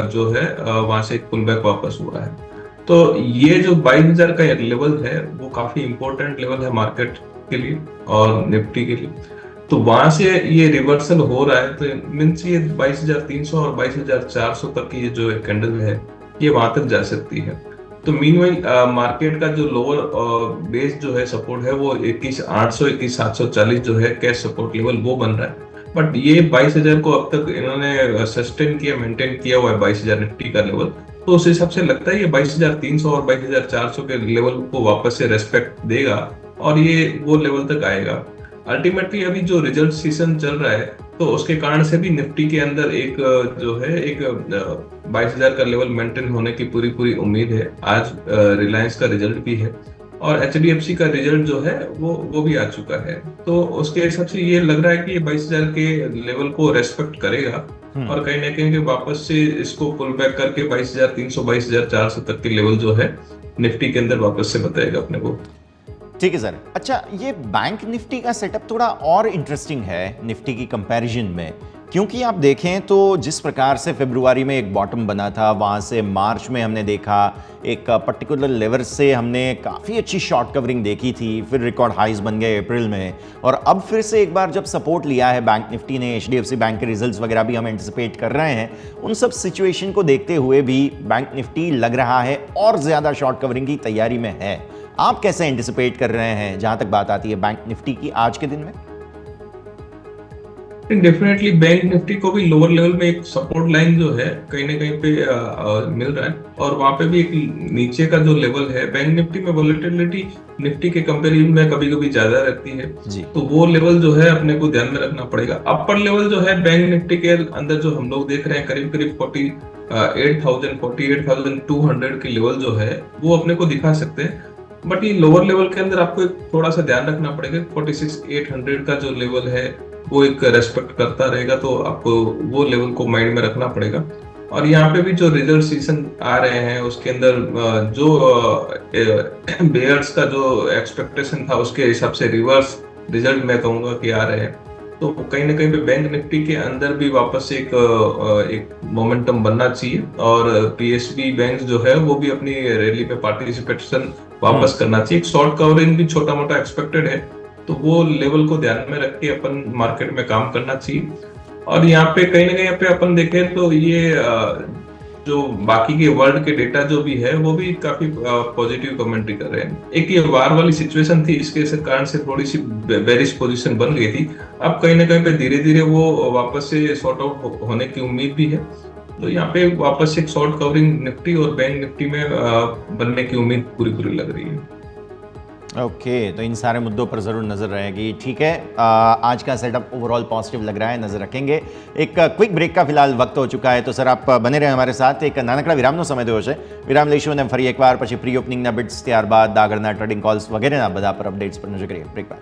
Speaker 3: जो है वहां से एक पुल बैक वापस हुआ है। तो ये जो 22,000 का लेवल है वो काफी इंपॉर्टेंट लेवल है मार्केट के लिए और निफ्टी के लिए। तो वहां से ये रिवर्सल हो रहा है, तो मीन्स ये 22,300 और 22,400 तक की ये जो कैंडल है ये वहां तक जा सकती है। तो मीनवाइल मार्केट का जो लोअर बेस जो है सपोर्ट है वो 21,800 21,740 जो है कैश सपोर्ट लेवल वो बन रहा है। बट ये 22,000 को अब तक इन्होंने सस्टेन किया, मेंटेन किया हुआ है 22,000 निफ्टी का लेवल। तो उस हिसाब से लगता है ये 22,300 और 22,400 के लेवल को वापस से रेस्पेक्ट देगा और ये वो लेवल तक आएगा। अल्टीमेटली अभी जो रिजल्ट सीजन चल रहा है तो उसके कारण से भी निफ्टी के अंदर एक जो है एक 22,000 का लेवल मेंटेन होने की पूरी पूरी उम्मीद है। आज रिलायंस का रिजल्ट भी है और एचडीएफसी का रिजल्ट जो है वो भी आ चुका है। तो उसके हिसाब से ये लग रहा है कि ये 22,000 के लेवल को रेस्पेक्ट करेगा और कहीं ना कहीं वापस से इसको पुल बैक करके 22,300 22,400 तक के लेवल जो है निफ्टी के अंदर वापस से बताएगा अपने को।
Speaker 1: ठीक है सर। अच्छा, ये बैंक निफ्टी का सेटअप थोड़ा और इंटरेस्टिंग है निफ्टी की कंपैरिजन में, क्योंकि आप देखें तो जिस प्रकार से फरवरी में एक बॉटम बना था, वहाँ से मार्च में हमने देखा एक पर्टिकुलर लेवल से हमने काफ़ी अच्छी शॉर्ट कवरिंग देखी थी, फिर रिकॉर्ड हाइज बन गए अप्रैल में, और अब फिर से एक बार जब सपोर्ट लिया है बैंक निफ्टी ने, एचडीएफसी बैंक के रिजल्ट्स वगैरह भी हम एंटिसिपेट कर रहे हैं, उन सब सिचुएशन को देखते हुए भी बैंक निफ्टी लग रहा है और ज़्यादा शॉर्ट कवरिंग की तैयारी में है। आप कैसे एंटिसिपेट कर रहे हैं जहां तक बात आती है बैंक निफ्टी की आज के दिन में?
Speaker 3: डेफिनेटली बैंक निफ्टी को भी लोअर लेवल में एक सपोर्ट लाइन जो है कहीं ना कहीं पे मिल रहा है और वहां पे भी एक नीचे का जो लेवल है बैंक निफ्टी में वोलेटिलिटी निफ्टी के कंपैरिजन में कभी कभी ज्यादा रहती है जी। तो वो लेवल जो है अपने को ध्यान में रखना पड़ेगा। अपर लेवल जो है बैंक निफ्टी के अंदर जो हम लोग देख रहे हैं करीब करीब 48,200 के लेवल जो है वो अपने को दिखा सकते हैं। बट ये लोअर लेवल के अंदर आपको एक थोड़ा सा ध्यान रखना पड़ेगा। 46,800 का जो लेवल है वो एक रेस्पेक्ट करता रहेगा, तो आपको वो लेवल को माइंड में रखना पड़ेगा। और यहाँ पे भी जो रिजल्ट सीजन आ रहे हैं उसके अंदर जो बेयर्स का जो एक्सपेक्टेशन था उसके हिसाब से रिवर्स रिजल्ट मैं कहूंगा कि आ रहे हैं। तो कहीं ना कहीं पे बैंक निफ्टी के अंदर भी वापस एक मोमेंटम बनना चाहिए और पीएसबी बैंक जो है वो भी अपनी रैली में पार्टिसिपेशन वापस करना चाहिए। एक शॉर्ट कवरिंग भी छोटा मोटा एक्सपेक्टेड है, तो वो लेवल को ध्यान में रख के अपन मार्केट में काम करना चाहिए। और यहाँ पे कहीं ना कहीं पे अपन देखें तो ये जो बाकी के वर्ल्ड के डेटा जो भी है वो भी काफी पॉजिटिव कमेंट्री कर रहे हैं। एक ये वार वाली सिचुएशन थी, इसके कारण से थोड़ी सी बेरिश पोजीशन बन गई थी। अब कहीं ना कहीं पे धीरे धीरे वो वापस से सॉर्ट आउट होने की उम्मीद भी है। तो यहाँ पे वापस एक शॉर्ट कवरिंग निफ्टी और बैंक निफ्टी में बनने की उम्मीद पूरी पूरी लग रही है।
Speaker 1: ओके, तो इन सारे मुद्दों पर ज़रूर नज़र रहेगी। ठीक है, आज का सेटअप ओवरऑल पॉजिटिव लग रहा है, नज़र रखेंगे। एक क्विक ब्रेक का फिलहाल वक्त हो चुका है, तो सर आप बने रहे हमारे साथ। एक નાનકડા વિરામનો સમય થયો છે, વિરામ લઈશું અને ફરી એકવાર પછી પ્રી ઓપનિંગના બિટ્સ, ત્યારબાદ આગળના ટ્રેડિંગ કોલ્સ વગેરેના બધા પર અપડેટ્સ પર નજર કરીએ બ્રેક બાદ।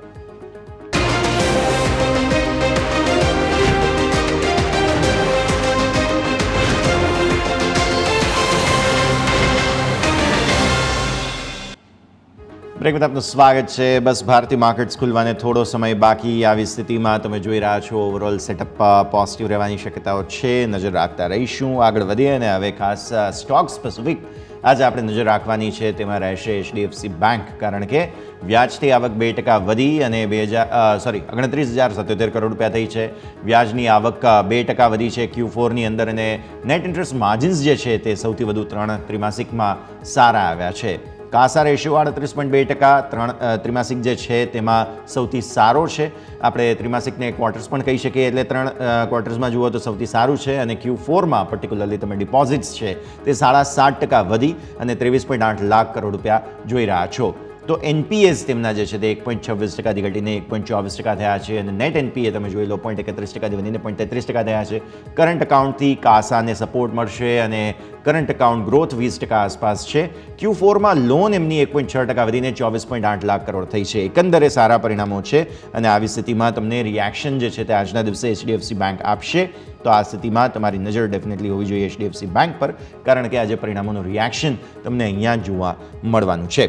Speaker 1: બ્રેક બાદ આપનું સ્વાગત છે। બસ ભારતીય માર્કેટ્સ ખુલવાને થોડો સમય બાકી, આવી સ્થિતિમાં તમે જોઈ રહ્યા છો ઓવરઓલ સેટઅપ પોઝિટિવ રહેવાની શક્યતાઓ છે, નજર રાખતા રહીશું। આગળ વધીએ અને હવે ખાસ સ્ટોક સ્પેસિફિક આજે આપણે નજર રાખવાની છે, તેમાં રહેશે એચડીએફસી બેંક, કારણ કે વ્યાજથી આવક 2% વધી અને 29,077 કરોડ રૂપિયા થઈ છે। વ્યાજની આવક 2% વધી છે Q4ની અંદર અને નેટ ઇન્ટરેસ્ટ માર્જિન્સ જે છે તે સૌથી વધુ 3 ત્રિમાસિકમાં સારા આવ્યા છે। કાસા રેશિયો 38.2%, ત્રિમાસિક જે છે તેમાં સૌથી સારો છે। આપણે ત્રિમાસિકને ક્વાર્ટર્સ પણ કહી શકીએ, એટલે 3 ક્વાર્ટર્સમાં જુઓ તો સૌથી સારું છે। અને Q4માં પર્ટિક્યુલરલી તમે ડિપોઝિટ્સ છે તે 7.5% વધી અને 23.8 લાખ કરોડ રૂપિયા જોઈ રહ્યા છો। તો એનપીએસ તેમના જે છે તે 1.26% ઘટીને 1.24% થયા છે અને નેટ એનપીએ તમે જોઈ લો 0.31% વધીને 0.33% થયા છે। કરંટ અકાઉન્ટથી કાસાને સપોર્ટ મળશે અને કરંટ અકાઉન્ટ ગ્રોથ 20% આસપાસ છે। Q4માં લોન એમની 1.6% વધીને 24.8 લાખ કરોડ થઈ છે। એકંદરે સારા પરિણામો છે અને આવી સ્થિતિમાં તમને રિએક્શન જે છે તે આજના દિવસે એચડીએફસી બેંક આપશે। તો આ સ્થિતિમાં તમારી નજર ડેફિનેટલી હોવી જોઈએ એચડીએફસી બેંક પર, કારણ કે આજે પરિણામોનું રિએક્શન તમને અહીંયા જોવા મળવાનું છે।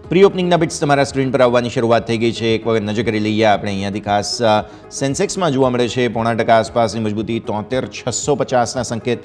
Speaker 1: પ્રી ઓપનિંગના બિટ્સ તમારા સ્ક્રીન પર આવવાની શરૂઆત થઈ ગઈ છે. એક વખત નજર કરી લઈએ આપણે અહીંયાથી. ખાસ સેન્સેક્સમાં જોવા મળે છે 0.5% આસપાસની મજબૂતી, 73,650ના સંકેત.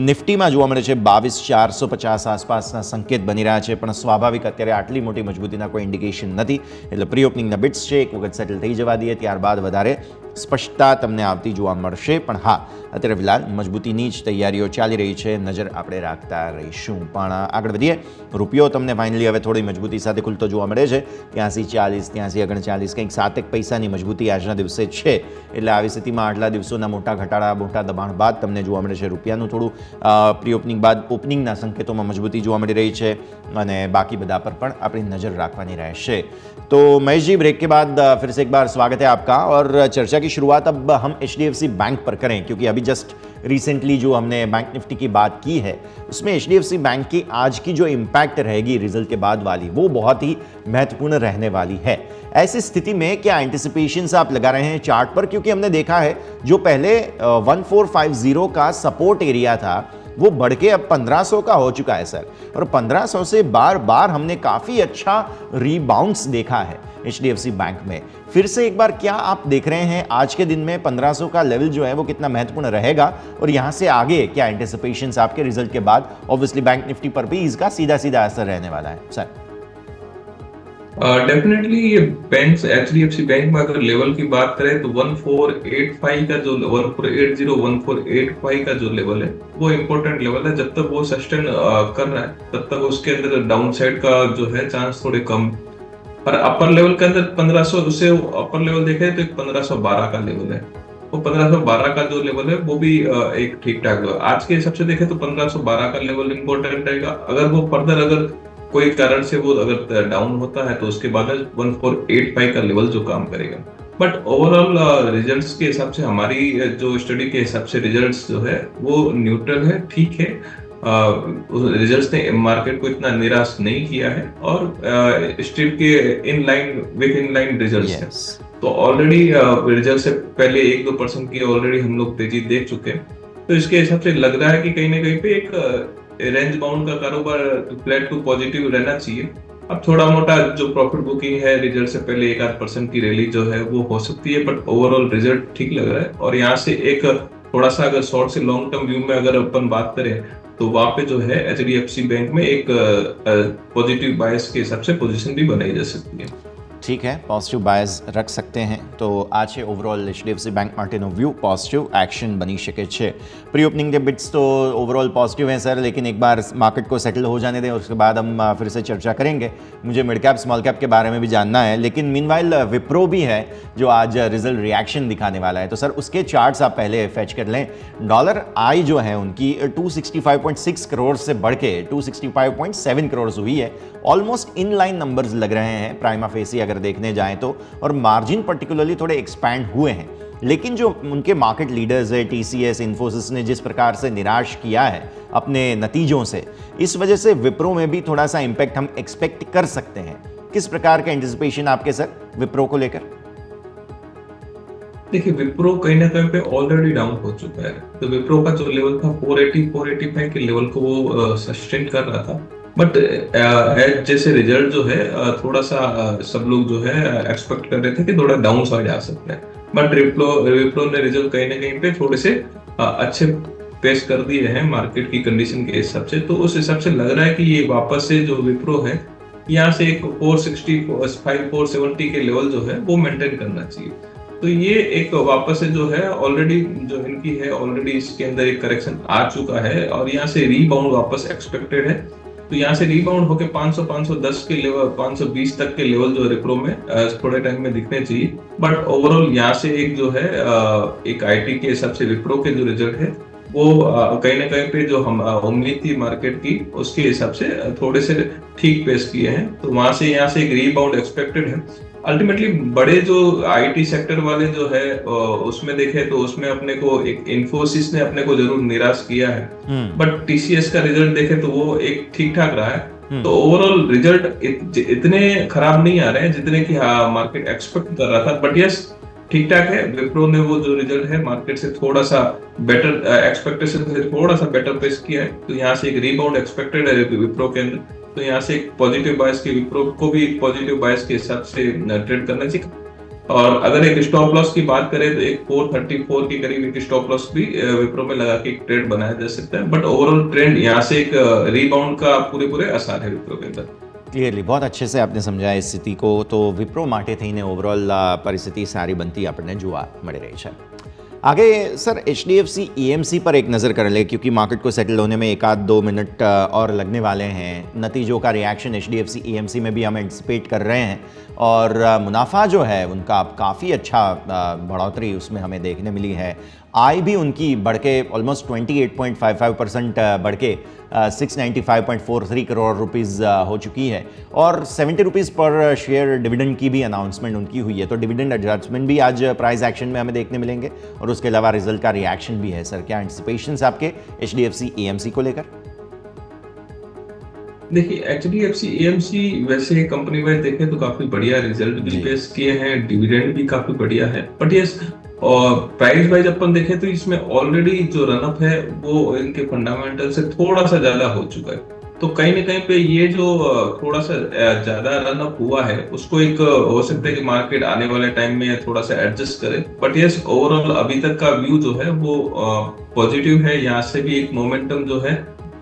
Speaker 1: નિફ્ટીમાં જોવા મળે છે 22,450 આસપાસના સંકેત બની રહ્યા છે. પણ સ્વાભાવિક અત્યારે આટલી મોટી મજબૂતીના કોઈ ઇન્ડિકેશન નથી, એટલે પ્રી ઓપનિંગના બિટ્સ છે એક વખત સેટલ થઈ જવા દઈએ, ત્યારબાદ વધારે સ્પષ્ટતા તમને આવતી જોવા મળશે. પણ હા, અત્યારે ફિલહાલ મજબૂતીની જ તૈયારીઓ ચાલી રહી છે, નજર આપણે રાખતા રહીશું. પણ આગળ વધીએ. રૂપિયો તમને ફાઇનલી હવે થોડી મજબૂતી સાથે ખુલતો જોવા મળે છે. 83.40, 83.39, કંઈક 7 પૈસાની મજબૂતી આજના દિવસે છે. એટલે આવી સ્થિતિમાં આટલા દિવસોના મોટા ઘટાડા, મોટા દબાણ બાદ તમને જોવા મળે છે રૂપિયાનું થોડું પ્રી ઓપનિંગ બાદ ઓપનિંગના સંકેતોમાં મજબૂતી જોવા મળી રહી છે, અને બાકી બધા પર પણ આપણી नजर रखवानी रहશે. तो महेश जी, ब्रेक के बाद फिर से एक बार स्वागत है आपका, और चर्चा की शुरुआत अब हम HDFC बैंक पर करें, क्योंकि अभी जस्ट रिसेंटली जो हमने बैंक निफ्टी की बात की है उसमें HDFC बैंक की आज की जो इम्पैक्ट रहेगी रिजल्ट के बाद वाली, वो बहुत ही महत्वपूर्ण रहने वाली है. ऐसी स्थिति में क्या एंटिसिपेशंस आप लगा रहे हैं चार्ट पर? क्योंकि हमने देखा है जो पहले 1450 का सपोर्ट एरिया था वो बढ़ के अब 1500 का हो चुका है सर, और 1500 से बार बार हमने काफ़ी अच्छा रीबाउंस देखा है HDFC बैंक में. फिर से एक बार क्या आप देख रहे हैं आज के दिन में 1500 का लेवल जो है वो कितना महत्वपूर्ण रहेगा, और यहाँ से आगे क्या एंटिसिपेशंस आपके रिजल्ट के बाद ऑब्वियसली बैंक निफ्टी पर भी इसका सीधा सीधा असर रहने वाला है सर?
Speaker 3: डेफिनेटली ये बैंक, HDFC बैंक में अगर लेवल की बात करें तो 1485 का जो 1480 1485 का जो लेवल है वो इम्पोर्टेंट लेवल है. जब तक वो सस्टेन कर रहा है तब तक उसके अंदर डाउन साइड का जो है चांस थोड़े कम. पर अपर लेवल के अंदर 1500, उससे अपर लेवल देखें तो 1512 का लेवल है. वो 1512 का जो लेवल है वो भी एक ठीक ठाक है. आज के हिसाब से देखें तो 1512 का लेवल इम्पोर्टेंट रहेगा. अगर वो फर्दर अगर कोई कारण से वो अगर डाउन होता है तो उसके बाद 1485 का लेवल जो काम करेगा. बट ओवरऑल रिजल्ट्स के हिसाब से, हमारी जो स्टडी के हिसाब से रिजल्ट्स जो है वो न्यूट्रल है, ठीक है. रिजल्ट्स ने मार्केट को इतना निराश नहीं किया है, और स्ट्रीट के इन लाइन रिजल्ट्स हैं. तो ऑलरेडी रिजल्ट से पहले 1-2% की ऑलरेडी हम लोग तेजी देख चुके हैं. तो इसके हिसाब से लग रहा है कि कहीं ना कहीं पे एक रेंज बाउंड का कारोबार फ्लैट टू पॉजिटिव रहना चाहिए. अब थोड़ा मोटा जो प्रॉफिट बुकिंग है रिजल्ट से पहले 1-8% की रैली जो है वो हो सकती है, बट ओवरऑल रिजल्ट ठीक लग रहा है. और यहाँ से एक थोड़ा सा अगर शॉर्ट से लॉन्ग टर्म व्यू में अगर अपन बात करें तो वहां पे जो है HDFC बैंक में एक पॉजिटिव बायस के हिसाब से पोजीशन भी बनाई जा सकती है.
Speaker 1: ठीक है, पॉजिटिव बायस रख सकते हैं. तो आज છે ઓવરઓલ HDFC बैंक માટેનો વ્યૂ પॉजिटिव एक्शन बनी શકે છે. प्री ओपनिंग के बिट्स तो ओवरऑल पॉजिटिव हैं सर, लेकिन एक बार मार्केट को सेटल हो जाने दें, उसके बाद हम फिर से चर्चा करेंगे. मुझे मिड कैप स्मॉल कैप के बारे में भी जानना है, लेकिन मीनवाइल विप्रो भी है जो आज रिजल्ट रिएक्शन दिखाने वाला है. तो सर उसके चार्ट्स आप पहले फेच कर लें. डॉलर आई जो है उनकी 265.6 करोड़ से बढ़ के 265.7 करोड़ हुई है. ऑलमोस्ट इन लाइन नंबर्स लग रहे हैं प्राइमा फेसी अगर देखने जाएं तो, और मार्जिन पर्टिकुलरली थोड़े एक्सपैंड हुए हैं. लेकिन जो उनके मार्केट लीडर्स है TCS, इन्फोसिस ने जिस प्रकार से निराश किया है अपने नतीजों से, इस वजह से विप्रो में भी थोड़ा सा इम्पैक्ट हम एक्सपेक्ट कर सकते हैं. किस प्रकार का एंटिसिपेशन आपके सर विप्रो को लेकर?
Speaker 3: देखिए, विप्रो कहीं ना कहीं पे ऑलरेडी डाउन हो चुका है. तो विप्रो का जो लेवल था 480-485 के लेवल को वो सस्टेन कर रहा था. बट जैसे रिजल्ट जो है थोड़ा सा सब लोग जो है एक्सपेक्ट कर रहे थे कि थोड़ा डाउन साइड आ सकता है. बट विप्रो ने रिजल्ट कहीं ना कहीं पे थोड़े से अच्छे पेश कर दिए हैं मार्केट की कंडीशन के हिसाब से. तो उस हिसाब से लग रहा है कि ये वापस से जो विप्रो है यहाँ से एक 465-470 के लेवल जो है वो मेंटेन करना चाहिए. तो ये एक वापस से जो है ऑलरेडी जो इनकी है ऑलरेडी इसके अंदर एक करेक्शन आ चुका है, और यहाँ से रीबाउंड वापस एक्सपेक्टेड है. तो यहाँ से रिबाउंड होकर 500-510 के लेवल, 520 तक के लेवल जो विप्रो में थोड़े टाइम में दिखने चाहिए. बट ओवरऑल यहाँ से एक जो है एक IT के हिसाब से विप्रो के जो रिजल्ट है वो कहीं ना कहीं पे जो हम उम्मीद थी मार्केट की उसके हिसाब से थोड़े से ठीक पेश किए हैं. तो वहां से यहाँ से एक रीबाउंड एक्सपेक्टेड है. अल्टीमेटली बड़े जो IT सेक्टर वाले जो है उसमें देखे तो उसमें अपने को एक इन्फोसिस ने अपने को जरूर निराश किया है. बट TCS का रिजल्ट देखे तो वो एक ठीक ठाक रहा है. तो ओवरऑल रिजल्ट इतने खराब नहीं आ रहे हैं जितने की मार्केट एक्सपेक्ट कर रहा था. बट यस, ठीक ठाक है. विप्रो ने वो जो रिजल्ट है मार्केट से थोड़ा सा बेटर एक्सपेक्टेशन से थोड़ा सा बेटर पेश किया है. तो यहाँ से एक रीबाउंड एक्सपेक्टेड है विप्रो के अंदर. तो यहाँ से एक पॉजिटिव बायस के विप्रो को भी एक पॉजिटिव बायस के हिसाब से ट्रेड करना चाहिए। और अगर एक स्टॉप लॉस की बात करें तो एक 434 के करीब एक स्टॉप लॉस भी विप्रो में लगा के एक ट्रेड बनाया जा सकता है। बट ओवरऑल ट्रेंड यहाँ से एक रीबाउंड का पूरे आसार है विप्रो के अंदर।
Speaker 1: ક્લિયરલી बहुत अच्छे से आपने समझा इस સ્થિતિ को। तो વિપ્રો માટે થઈને ઓવરઓલ પરિસ્થિતિ સારી બનતી આપણને જોવા મળી રહી છે। आगे सर HDFC EMC पर एक नज़र कर ले, क्योंकि मार्केट को सेटल होने में 1-2 मिनट और लगने वाले हैं। नतीजों का रिएक्शन HDFC EMC में भी हम एंटिसिपेट कर रहे हैं और मुनाफा जो है उनका अब काफ़ी अच्छा बढ़ोतरी उसमें हमें देखने मिली है। आय भी उनकी बढ़ के ऑलमोस्ट 28.55% बढ़ के 695.43 करोड़ रुपीज़ हो चुकी है और 70 रुपीज़ पर शेयर डिविडेंड की भी अनाउंसमेंट उनकी हुई है। तो डिविडेंड एडजस्टमेंट भी आज प्राइस एक्शन में हमें देखने मिलेंगे और उसके अलावा रिजल्ट का रिएक्शन भी है। सर क्या एंटिसिपेशंस आपके HDFC EMC को लेकर?
Speaker 3: देखिए HDFC EMC वैसे कंपनी वाइज देखें तो काफी बढ़िया रिजल्ट भी पेश किए हैं, डिविडेंड भी काफी बढ़िया है। बट यस, और प्राइस वाइज अपन देखें तो इसमें ऑलरेडी जो रनअप है वो इनके फंडामेंटल से थोड़ा सा ज्यादा हो चुका है। तो कहीं ना कहीं पे ये जो थोड़ा सा ज्यादा रनअप हुआ है उसको एक हो सकता है कि मार्केट आने वाले टाइम में थोड़ा सा एडजस्ट करे। बट यस, ओवरऑल अभी तक का व्यू जो है वो पॉजिटिव है। यहाँ से भी एक मोमेंटम जो है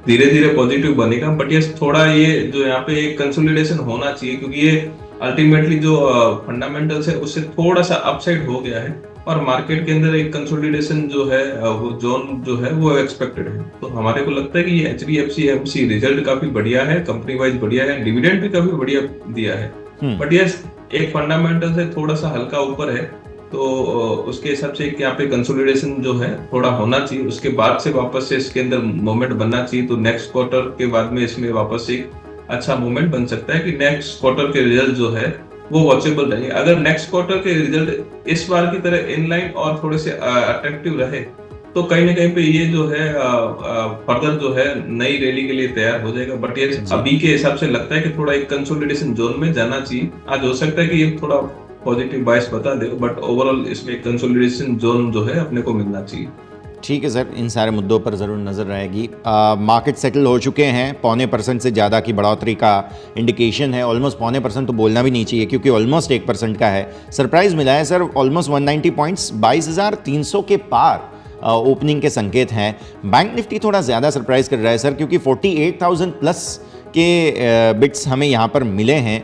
Speaker 3: धीरे धीरे पॉजिटिव बनेगा। बट यस, थोड़ा ये जो यहाँ पे एक कंसोलिडेशन होना चाहिए, क्योंकि ये अल्टीमेटली जो फंडामेंटल्स है उससे थोड़ा सा अपसाइड हो गया है और मार्केट के अंदर एक कंसोलिडेशन जो है वो जोन जो है वो एक्सपेक्टेड है। तो हमारे को लगता है कि ये HDFC EMC रिजल्ट काफी बढ़िया है, कंपनी वाइज बढ़िया है, डिविडेंड भी काफी बढ़िया दिया है। बट यस, एक फंडामेंटल से थोड़ा सा हल्का ऊपर है, तो उसके हिसाब से यहाँ पे कंसोलिडेशन जो है थोड़ा होना चाहिए। उसके बाद से वापस से इसके अंदर मोमेंट बनना चाहिए। तो नेक्स्ट क्वार्टर के बाद में इसमें वापस से एक अच्छा मूवमेंट बन सकता है कि नेक्स्ट क्वार्टर के रिजल्ट जो है वो वॉचेबल रहे। अगर नेक्स्ट क्वार्टर के रिजल्ट इस बार की तरह इनलाइन और थोड़े से अट्रैक्टिव रहे तो कहीं ना कहीं पे ये जो है फर्दर जो है नई रैली के लिए तैयार हो जाएगा। बट ये अभी के हिसाब से लगता है कि थोड़ा एक कंसोलिडेशन जोन में जाना चाहिए। आज हो सकता है कि ये थोड़ा पॉजिटिव बायस बता दे, बट ओवरऑल इसमें एक कंसोलिडेशन जोन जो है अपने को मिलना चाहिए।
Speaker 1: ठीक है सर, इन सारे मुद्दों पर ज़रूर नज़र रहेगी। मार्केट सेटल हो चुके हैं, 0.25% से ज़्यादा की बढ़ोतरी का इंडिकेशन है। ऑलमोस्ट 0.25% तो बोलना भी नहीं चाहिए क्योंकि ऑलमोस्ट 1% का है। सरप्राइज मिला है सर, ऑलमोस्ट 190 पॉइंट्स, 22,300 के पार ओपनिंग के संकेत हैं। बैंक निफ्टी थोड़ा ज़्यादा सरप्राइज कर रहा है सर, क्योंकि 48,000 प्लस के बिट्स हमें यहाँ पर मिले हैं।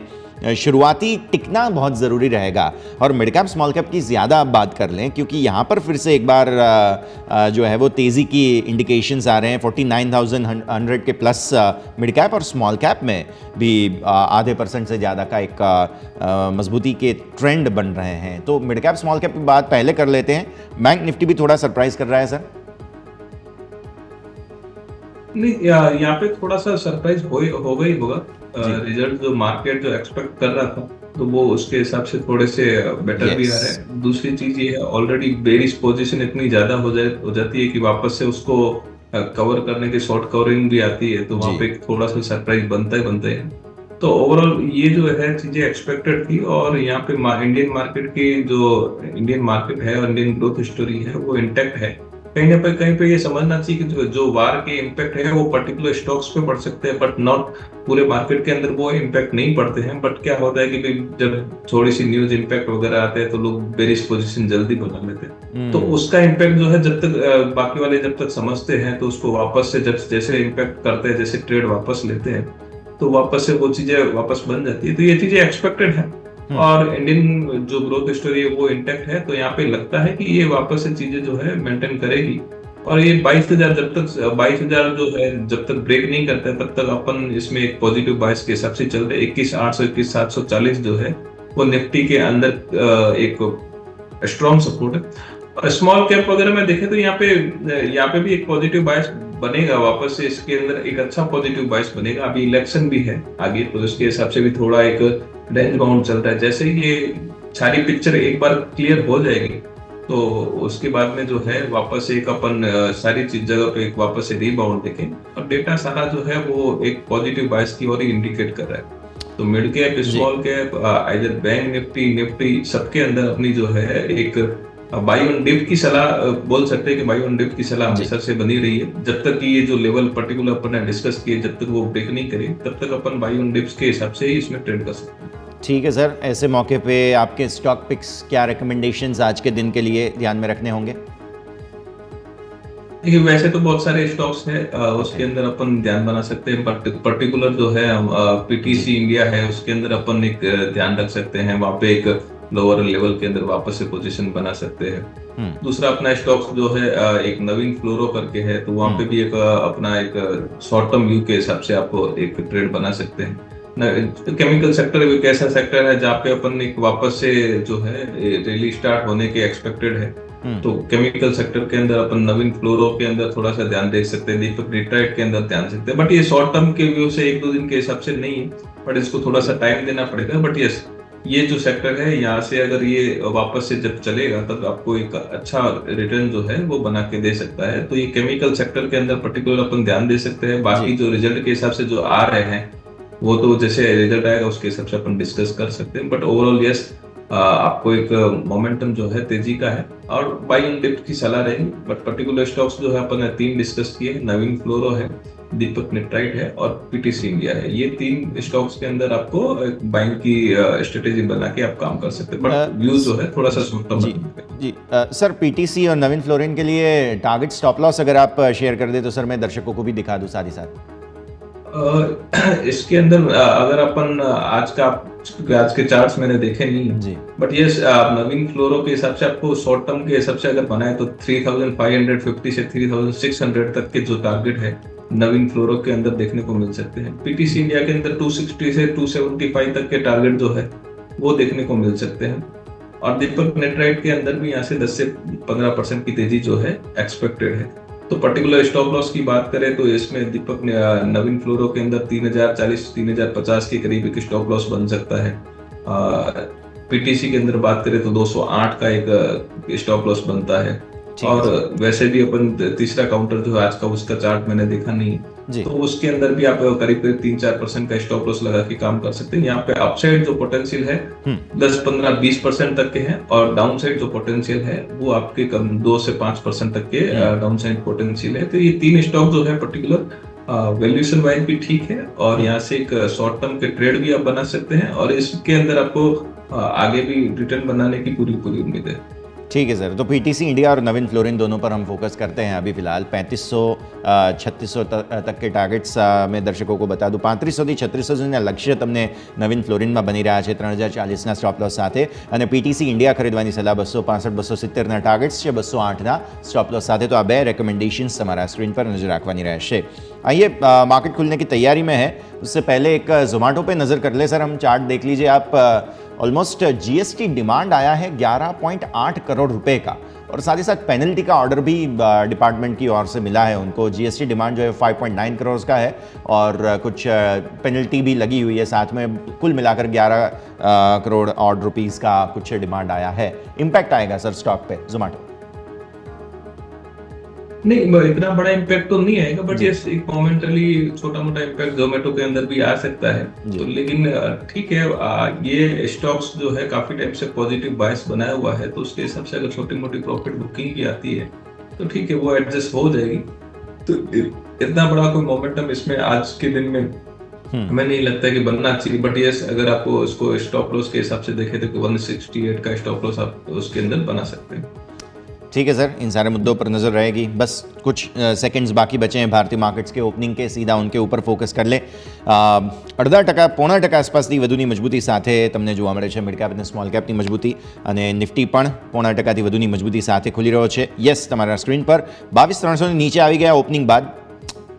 Speaker 1: शुरुआती टिकना बहुत ज़रूरी रहेगा। और मिड कैप स्मॉल कैप की ज़्यादा आप बात कर लें, क्योंकि यहाँ पर फिर से एक बार जो है वो तेज़ी की इंडिकेशंस आ रहे हैं। 49,100 के प्लस मिड कैप और स्मॉल कैप में भी आधे % से ज़्यादा का एक मजबूती के ट्रेंड बन रहे हैं। तो मिड कैप स्मॉल कैप की बात पहले कर लेते हैं। बैंक निफ्टी भी थोड़ा सरप्राइज कर रहा है सर।
Speaker 3: नहीं, यहाँ पे थोड़ा सा सरप्राइज होगा ही होगा। रिजल्ट जो मार्केट जो एक्सपेक्ट कर रहा था तो वो उसके हिसाब से थोड़े से बेटर भी आ रहे हैं। दूसरी चीज ये है, ऑलरेडी बेरिश पोजीशन इतनी ज्यादा हो जाती है कि वापस से उसको कवर करने की शॉर्ट कवरिंग भी आती है, तो वहां पे थोड़ा सा सरप्राइज बनता है। तो ओवरऑल ये जो है चीजें एक्सपेक्टेड थी और यहाँ पे इंडियन मार्केट की जो इंडियन मार्केट है और इंडियन ग्रोथ स्टोरी है वो इंटैक्ट है। कहीं पे ये समझना चाहिए कि जो वार के इम्पैक्ट है वो पर्टिकुलर स्टॉक्स पे पड़ सकते हैं, बट नॉट पूरे मार्केट के अंदर वो इम्पैक्ट नहीं पड़ते हैं। बट क्या होता है कि जब थोड़ी सी न्यूज इम्पैक्ट वगैरह आते हैं तो लोग बेरिश पोजीशन जल्दी बना लेते हैं। तो उसका इम्पैक्ट जो है जब तक बाकी वाले जब तक समझते हैं तो उसको वापस से जैसे इम्पैक्ट करते हैं, जैसे ट्रेड वापस लेते हैं तो वापस से वो चीजें वापस बन जाती है। तो ये चीजें एक्सपेक्टेड है और इंडियन जो ग्रोथ स्टोरी है वो इंटैक्ट है। तो यहाँ पे लगता है कि ये वापस से चीजें जो है मेंटेन करेगी और ये 22,000 22,000 जो है जब तक ब्रेक नहीं करता है तब तक अपन इसमें एक पॉजिटिव बायस के हिसाब से चल रहे। 21,800 21,740 जो है वो निफ्टी के अंदर एक स्ट्रॉन्ग सपोर्ट है। स्मॉल कैप वगैरह में देखें तो यहाँ पे भी एक पॉजिटिव बायस बनेगा। वापस से इसके अंदर एक अच्छा पॉजिटिव बायस बनेगा। अभी इलेक्शन भी है आगे, तो इसके हिसाब से भी थोड़ा एक रेंज बाउंड चल रहा है। जैसे ये सारी पिक्चर एक बार क्लियर हो जाएगी तो उसके बाद में जो है वापस एक अपन सारी चीज जगह पे एक वापस से रीबाउंड देखें और डेटा सारा जो है वो एक पॉजिटिव बायस की ओर इंडिकेट कर रहा है। तो mid cap, small cap, either bank Nifty सबके अंदर अपनी जो है एक बाई ऑन डिप की सलाह बोल सकते हैं कि बाई ऑन डिप की सलाह हमेशा से बनी रही है। जब तक कि ये जो लेवल पर्टिकुलर अपन ने डिस्कस किए, जब तक वो ब्रेक नहीं करे, तब तक अपन बाई ऑन डिप्स के हिसाब से ही इसमें ट्रेड कर सकते हैं।
Speaker 1: ठीक है सर, ऐसे मौके पे आपके स्टॉक पिक्स क्या रिकमेंडेशंस आज के दिन के लिए ध्यान में रखने होंगे?
Speaker 3: देखिए, वैसे तो बहुत सारे स्टॉक्स है, उसके अंदर अपन ध्यान बना सकते हैं। पर्टिकुलर जो है पीटीसी इंडिया है, उसके अंदर अपन एक ध्यान रख सकते हैं। वहाँ पे एक लोअर लेवल के अंदर वापस से पोजीशन बना सकते हैं। दूसरा अपना स्टॉक्स जो है एक नवीन फ्लोरो करके है, तो वहाँ पे भी एक अपना एक शॉर्ट टर्म व्यू के हिसाब से आपको एक ट्रेड बना सकते हैं। केमिकल सेक्टर एक ऐसा सेक्टर है जहाँ पे अपन एक वापस से जो है रैली स्टार्ट होने के एक्सपेक्टेड है। तो केमिकल सेक्टर के अंदर अपन नवीन फ्लोरो के अंदर थोड़ा सा ध्यान दे सकते हैं, दीपक नाइट्राइट के अंदर ध्यान दे सकते हैं। बट ये शॉर्ट टर्म के व्यू से 1-2 दिन के हिसाब से नहीं है, बट इसको थोड़ा सा टाइम देना पड़ेगा। बट यस, ये जो सेक्टर है, यहाँ से अगर ये वापस से जब चलेगा तब आपको एक अच्छा रिटर्न जो है वो बना के दे सकता है। तो ये केमिकल सेक्टर के अंदर पर्टिकुलर अपन ध्यान दे सकते हैं। बाकी जो रिजल्ट के हिसाब से जो आ रहे हैं, वो तो जैसे रिजल्ट आएगा उसके हिसाब से अपन डिस्कस कर सकते हैं। बट ओवरऑल यस, आपको एक मोमेंटम जो है तेजी का है और बाई ऑन डिप की सलाह रहेगी। बट पर्टिकुलर स्टॉक्स जो है अपन ने 3 डिस्कस किए, नवीन फ्लोरो है, दीपक नाइट्राइट है और पीटीसी इंडिया है। ये 3 स्टॉक्स के अंदर आपको एक बाइंग की स्ट्रेटेजी बना के आप काम कर सकते हैं। बट व्यू जो है थोड़ा सा शॉर्ट टर्म
Speaker 1: जी सर, पीटीसी और नवीन फ्लोरिन के लिए टारगेट स्टॉप लॉस अगर आप शेयर कर दे तो सर मैं दर्शकों को भी दिखा दूं साथ ही साथ।
Speaker 3: इसके अंदर अगर अपन आज के चार्ट्स मैंने देखे नहीं है, बट ये नवीन फ्लोरो के हिसाब से आपको शॉर्ट टर्म के हिसाब से अगर बनाए तो 3550 से 3600 तक के जो टारगेट है नवीन फ्लोरो के अंदर देखने को मिल सकते हैं। पीटीसी इंडिया के अंदर 260 से 275 तक के टारगेट जो है वो देखने को मिल सकते हैं। और दीपक नाइट्राइट के अंदर भी यहाँ से 10 से 15% की तेजी जो है एक्सपेक्टेड है। तो पर्टिकुलर स्टॉप लॉस की बात करें तो इसमें दीपक नवीन फ्लोरो के अंदर 3040 3050 के करीब एक स्टॉप लॉस बन सकता है। पीटीसी के अंदर बात करें तो 208 का एक स्टॉप लॉस बनता है। और वैसे भी अपन तीसरा काउंटर जो आज का उसका चार्ट मैंने देखा नहीं, तो उसके अंदर भी आप करीब 3-4% का स्टॉप लॉस लगा के काम कर सकते हैं। यहाँ पे अपसाइड जो पोटेंशियल है 10-15-20% तक के हैं और डाउन साइड जो पोटेंशियल है वो आपके कम 2 से 5% तक के डाउन साइड पोटेंशियल है। तो ये 3 स्टॉक जो है पर्टिकुलर वैल्यूएशन वाइज भी ठीक है और यहाँ से एक शॉर्ट टर्म के ट्रेड भी आप बना सकते हैं और इसके अंदर आपको आगे भी रिटर्न बनाने की पूरी उम्मीद है।
Speaker 1: ठीक है सर, तो पीटीसी इंडिया और नवीन फ्लोरिन दोनों पर हम फोकस करते हैं अभी फिलहाल। 3500-3600 तक के टार्गेट्स मैं दर्शकों को बता दूं। 3500 3600 સુધીના લક્ષ્ય તમને નવીન ફ્લોરિનમાં બની રહ્યા છે 3040ના સ્ટોપ લોસ સાથે, અને પીટીસી ઇન્ડિયા ખરીદવાની સલાહ 265-270ના ટાર્ગેટ્સ છે, 208ના સ્ટોપ લોસ સાથે। तो આ બે રેકમેન્ડેશન્સ તમારા સ્ક્રીન पर नजर रखवानी રહેશે। आइए, मार्केट खुलने की तैयारी में है, उससे पहले एक जोमेटो पे नज़र कर ले सर। हम चार्ट देख लीजिए आप, ऑलमोस्ट जीएसटी डिमांड आया है 11.8 करोड़ रुपए का और साथ ही साथ पेनल्टी का ऑर्डर भी डिपार्टमेंट की ओर से मिला है उनको। जीएसटी डिमांड जो है 5.9 करोड़ का है और कुछ पेनल्टी भी लगी हुई है साथ में। कुल मिलाकर 11 करोड़ ऑड रुपीज़ का कुछ डिमांड आया है। इम्पैक्ट आएगा सर स्टॉक पे जोमेटो?
Speaker 3: नहीं, इतना बड़ा इम्पैक्ट तो नहीं आएगा, बट ये एक मोमेंटली छोटा मोटा इम्पैक्ट जोमेटो के अंदर भी आ सकता है। तो लेकिन ठीक है, ये स्टॉक्स जो है काफी टाइम से पॉजिटिव बायस बनाया हुआ है, तो उसके हिसाब से अगर छोटी मोटी प्रॉफिट बुकिंग भी आती है तो ठीक है, वो एडजस्ट हो जाएगी। तो इतना बड़ा कोई मोमेंटम इसमें आज के दिन में हमें नहीं लगता कि बनना चाहिए। बट यस, अगर आपको इसको स्टॉप लॉस के हिसाब से देखे तो 168 का स्टॉप लॉस आप उसके अंदर बना सकते हैं।
Speaker 1: ठीक है सर, इन सारे मुद्दों पर नज़र रहेगी। बस कुछ सेकंड्स बाकी बचे हैं भारतीय मार्केट्स के ओपनिंग के, सीधा उनके ऊपर फोकस कर ले। 0.5% આસપાસની વધુની મજબૂતી સાથે તમને જોવા મળે છે મિડ કેપ અને સ્મોલ કેપની મજબૂતી, અને નિફ્ટી પણ 0.5% વધુની મજબૂતી સાથે ખુલી રહ્યો છે। યસ, તમારા સ્ક્રીન પર 22,300 નીચે આવી ગયા ઓપનિંગ બાદ,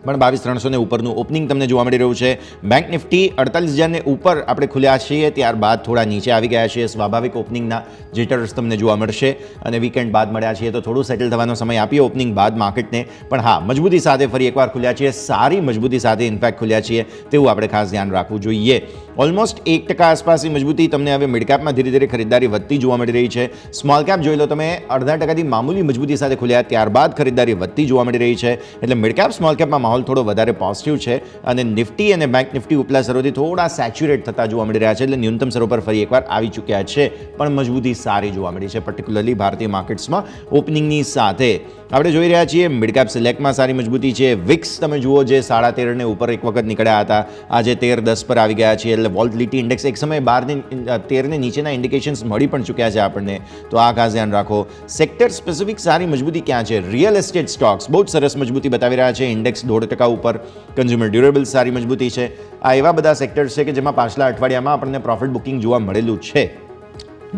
Speaker 1: પણ 22,300 ઉપરનું ઓપનિંગ તમને જોવા મળી રહ્યું છે। બેંક નિફ્ટી 48,000 ઉપર આપણે ખુલ્યા છીએ, ત્યારબાદ થોડા નીચે આવી ગયા છીએ। સ્વાભાવિક ઓપનિંગના જીટર્સ તમને જોવા મળશે અને વીકેન્ડ બાદ મળ્યા છીએ તો થોડું સેટલ થવાનો સમય આપીએ ઓપનિંગ બાદ માર્કેટને, પણ હા, મજબૂતી સાથે ફરી એકવાર ખુલ્યા છીએ, સારી મજબૂતી સાથે ઇનફેક્ટ ખુલ્યા છીએ, તેવું આપણે ખાસ ધ્યાન રાખવું જોઈએ। ઓલમોસ્ટ 1% આસપાસની મજબૂતી તમને હવે મિડ કેપમાં ધીરે ધીરે ખરીદારી વધતી જોવા મળી રહી છે। સ્મોલ કેપ જોઈ લો તમે, 0.5%થી મામૂલી મજબૂતી સાથે ખુલ્યા, ત્યારબાદ ખરીદારી વધતી જોવા મળી રહી છે। એટલે મિડ કેપ સ્મોલ કેપમાં માહોલ થોડો વધારે પોઝિટિવ છે અને નિફ્ટી અને બેંક નિફ્ટી ઉપલા સ્તરોથી થોડા સેચ્યુરેટ થતા જોવા મળી રહ્યા છે, એટલે ન્યૂનતમ સ્તરો પર ફરી એકવાર આવી ચૂક્યા છે, પણ મજબૂતી સારી જોવા મળી છે, પર્ટિક્યુલરલી ભારતીય માર્કેટ્સમાં ઓપનિંગની સાથે. આપણે જોઈ રહ્યા છીએ મિડ કેપ સિલેક્ટમાં સારી મજબૂતી છે. વિક્સ તમે જુઓ જે 13.5 ને ઉપર એક વખત નીકળ્યા હતા, આજે 13.10 પર આવી ગયા છે, એટલે વોલ્ટિલિટી ઇન્ડેક્સ એક સમયે 13 ને નીચેના ઇન્ડિકેશન્સ મળી પણ ચૂક્યા છે આપણને, તો આ ખાસ ધ્યાન રાખો. સેક્ટર સ્પેસિફિક સારી મજબૂતી ક્યાં છે? રિયલ એસ્ટેટ સ્ટોક્સ બહુ જ સરસ મજબૂતી બતાવી રહ્યા છે, ઇન્ડેક્સ 0.5% ઉપર. કન્ઝ્યુમર ડ્યુરેબલ્સ સારી મજબૂતી છે. આ એવા બધા સેક્ટર્સ છે કે જેમાં પાછલા અઠવાડિયામાં આપણને પ્રોફિટ બુકિંગ જોવા મળેલું છે.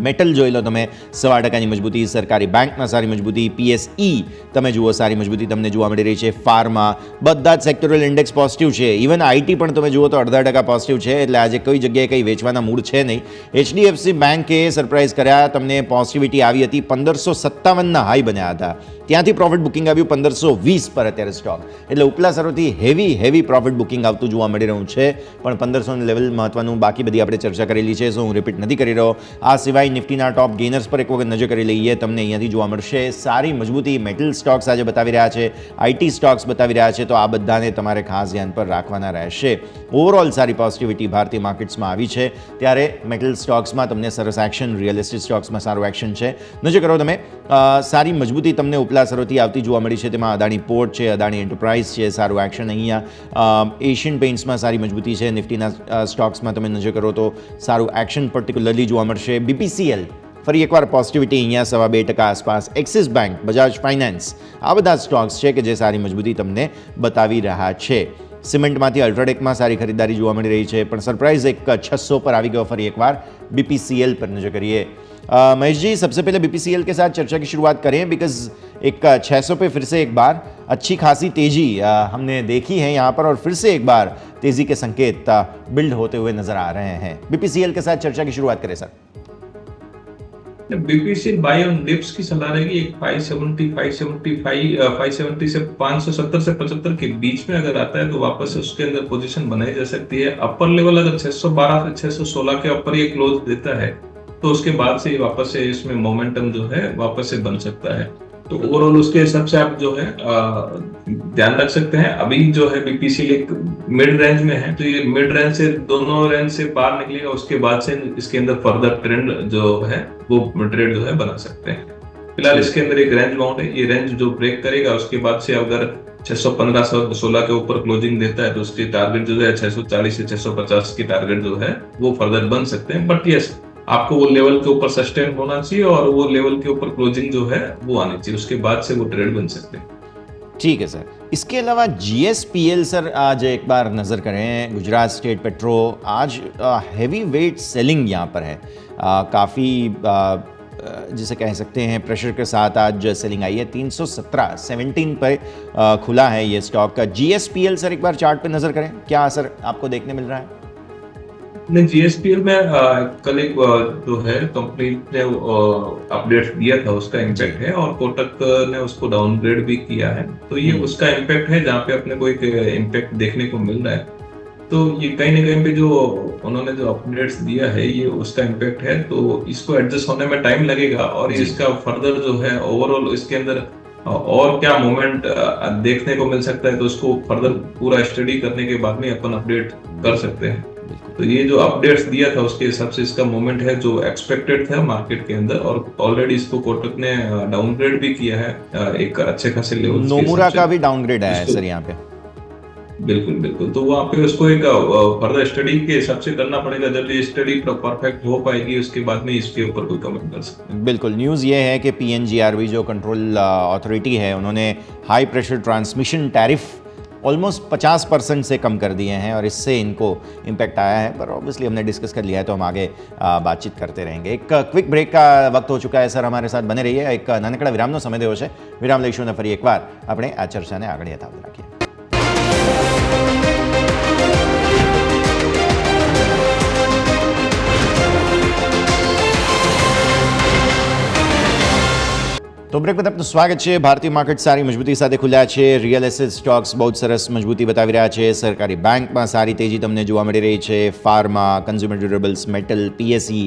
Speaker 1: મેટલ જોઈ લો તમે, 1.25% મજબૂતી. સરકારી બેંકમાં સારી મજબૂતી. PSE તમે જુઓ સારી મજબૂતી તમને જોવા મળી રહી છે. ફાર્મા, બધા જ સેક્ટોરલ ઇન્ડેક્સ પોઝિટિવ છે. ઇવન આઈટી પણ તમે જુઓ તો 0.5% પોઝિટિવ છે, એટલે આજે કોઈ જગ્યાએ કંઈ વેચવાના મૂડ છે નહીં. HDFC બેંકે સરપ્રાઇઝ કર્યા, તમને પોઝિટિવિટી આવી હતી, 1557ના હાઈ બન્યા હતા, ત્યાંથી પ્રોફિટ બુકિંગ આવ્યું 1520 પર અત્યારે સ્ટોક, એટલે ઉપલા સ્તરોથી હેવી પ્રોફિટ બુકિંગ આવતું જોવા મળી રહ્યું છે. પણ 1500 લેવલ મહત્વનું, બાકી બધી આપણે ચર્ચા કરેલી છે, સો હું રિપીટ નથી કરી રહ્યો. આ સિવાય નિફ્ટીના ટોપ ગેનર્સ પર એક વખત નજર કરી લઈએ, તમને અહીંયાથી જોવા મળશે સારી મજબૂતી. મેટલ સ્ટોક્સ આજે બતાવી રહ્યા છે, આઈટી સ્ટોક્સ બતાવી રહ્યા છે, તો આ બધાને તમારે ખાસ ધ્યાન પર રાખવાના રહેશે. ઓવરઓલ સારી પોઝિટિવિટી ભારતીય માર્કેટ્સમાં આવી છે, ત્યારે મેટલ સ્ટોક્સમાં તમને સરસ એક્શન, રિયલ એસ્ટેટ સ્ટોક્સમાં સારું એક્શન છે. નજર કરો તમે, સારી મજબૂતી તમને ઉપલા સ્તરોથી આવતી જોવા મળી છે. તેમાં અદાણી પોર્ટ છે, અદાણી એન્ટરપ્રાઇઝ છે, સારું એક્શન અહીંયા. એશિયન પેઇન્ટ્સમાં સારી મજબૂતી છે. નિફ્ટીના સ્ટોક્સમાં તમે નજર કરો તો સારું એક્શન પર્ટિક્યુલરલી જોવા મળશે. BPCL ફરી એકવાર પોઝિટિવિટી અહીંયા 2.5% આસપાસ. એક્સિસ બેંક, બજાજ ફાઇનાન્સ, આ બધા સ્ટોક્સ છે કે જે સારી મજબૂતી તમને બતાવી રહ્યા છે. સિમેન્ટમાંથી અલ્ટ્રાટેકમાં સારી ખરીદારી જોવા મળી રહી છે, પણ સરપ્રાઇઝ એક 600 पर આવી ગયો ફરી એકવાર. BPCL पर नजर करिए. महेश जी, सबसे पहले BPCL के साथ चर्चा की शुरुआत करें, बिकॉज एक 600 पे फिर से एक बार अच्छी खासी तेजी हमने देखी है यहाँ पर, और फिर से एक बार तेजी के संकेत बिल्ड होते हुए नजर आ रहे हैं. BPCL के साथ चर्चा की शुरुआत करें sir.
Speaker 3: BPCL buy on dips की सलाह रहेगी. एक 570 से 570 से 75 के बीच में अगर आता है तो वापस से उसके अंदर पोजीशन बनाई जा सकती है. अपर लेवल अगर 612 से 616 के ऊपर ये क्लोज देता है तो उसके बाद से वापस से इसमें मोमेंटम जो है वापस से बन सकता है. तो ओवरऑल उसके हिसाब से आप जो है ध्यान रख सकते हैं. अभी जो है बीपीसीएल एक मिड रेंज में है, तो ये मिड रेंज से दोनों रेंज से बाहर निकलेगा, उसके बाद से इसके अंदर फर्दर ट्रेंड जो है वो ट्रेड जो है बना सकते हैं. फिलहाल इसके अंदर एक रेंज बाउंड है, ये रेंज जो ब्रेक करेगा उसके बाद से अगर 615-16 के ऊपर क्लोजिंग देता है तो उसके टारगेट जो है 640 से 650 की टारगेट जो है वो फर्दर बन सकते हैं. बट यस, आपको वो लेवल के ऊपर सस्टेन होना चाहिए और वो लेवल के ऊपर क्लोजिंग जो है वो आनी चाहिए, उसके बाद से वो ट्रेड बन सकते हैं.
Speaker 1: ठीक है सर. इसके अलावा GSPL सर आज एक बार नज़र करें. गुजरात स्टेट पेट्रो आज हैवी वेट सेलिंग यहाँ पर है, काफ़ी जिसे कह सकते हैं प्रेशर के साथ आज सेलिंग आई है. 317 पर खुला है ये स्टॉक का. GSPL सर एक बार चार्ट पे नज़र करें, क्या असर आपको देखने मिल रहा है?
Speaker 3: नहीं, GSPL में कल एक जो है कंपनी ने अपडेट दिया था, उसका इम्पैक्ट है, और कोटक ने उसको डाउनग्रेड भी किया है. तो ये उसका इम्पैक्ट है जहाँ पे अपने को एक इम्पैक्ट देखने को मिल रहा है. तो ये कहीं ना कहीं पे जो उन्होंने जो अपडेट्स दिया है ये उसका इम्पैक्ट है, तो इसको एडजस्ट होने में टाइम लगेगा. और इसका फर्दर जो है ओवरऑल इसके अंदर और क्या मोमेंट देखने को मिल सकता है, तो उसको फर्दर पूरा स्टडी करने के बाद में अपन अपडेट कर सकते हैं. तो ये जो अपडेट्स दिया था उसके हिसाब से इसका मोमेंट है जो एक्सपेक्टेड था मार्केट के अंदर, और ऑलरेडी इसको कोटक ने डाउनग्रेड भी किया है एक अच्छे खासे लेवल.
Speaker 1: नोमुरा का भी डाउनग्रेड आया है सर यहाँ पे.
Speaker 3: बिल्कुल. तो वहाँ पे उसको एक फर्दर स्टडी के हिसाब से करना पड़ेगा. जब ये स्टडी परफेक्ट हो पाएगी उसके बाद में इसके ऊपर कोई कमेंट कर सकते हैं.
Speaker 1: बिल्कुल. न्यूज़ ये है कि PNGRB जो कंट्रोल अथॉरिटी है, उन्होंने high pressure transmission tariff almost 50% से कम कर दिए हैं, और इससे इनको इम्पैक्ट आया है. पर ऑब्वियसली हमने डिस्कस कर लिया है तो हम आगे बातचीत करते रहेंगे. एक क्विक ब्रेक का वक्त हो चुका है सर, हमारे साथ बने रहिए. एक नानकड़ा विरामનો સમય થયો છે. વિરામ લઈશું અને ફરી એકવાર આપણે આ ચર્ચાને આગળ યથાવત રાખીએ. તો બ્રેક બાદ આપનું સ્વાગત છે. ભારતીય માર્કેટ સારી મજબૂતી સાથે ખુલ્યા છે. રિયલ એસ્ટેટ સ્ટોક્સ બહુ જ સરસ મજબૂતી બતાવી રહ્યા છે. સરકારી બેંકમાં સારી તેજી તમને જોવા મળી રહી છે. Pharma, consumer durables, metal, PSE,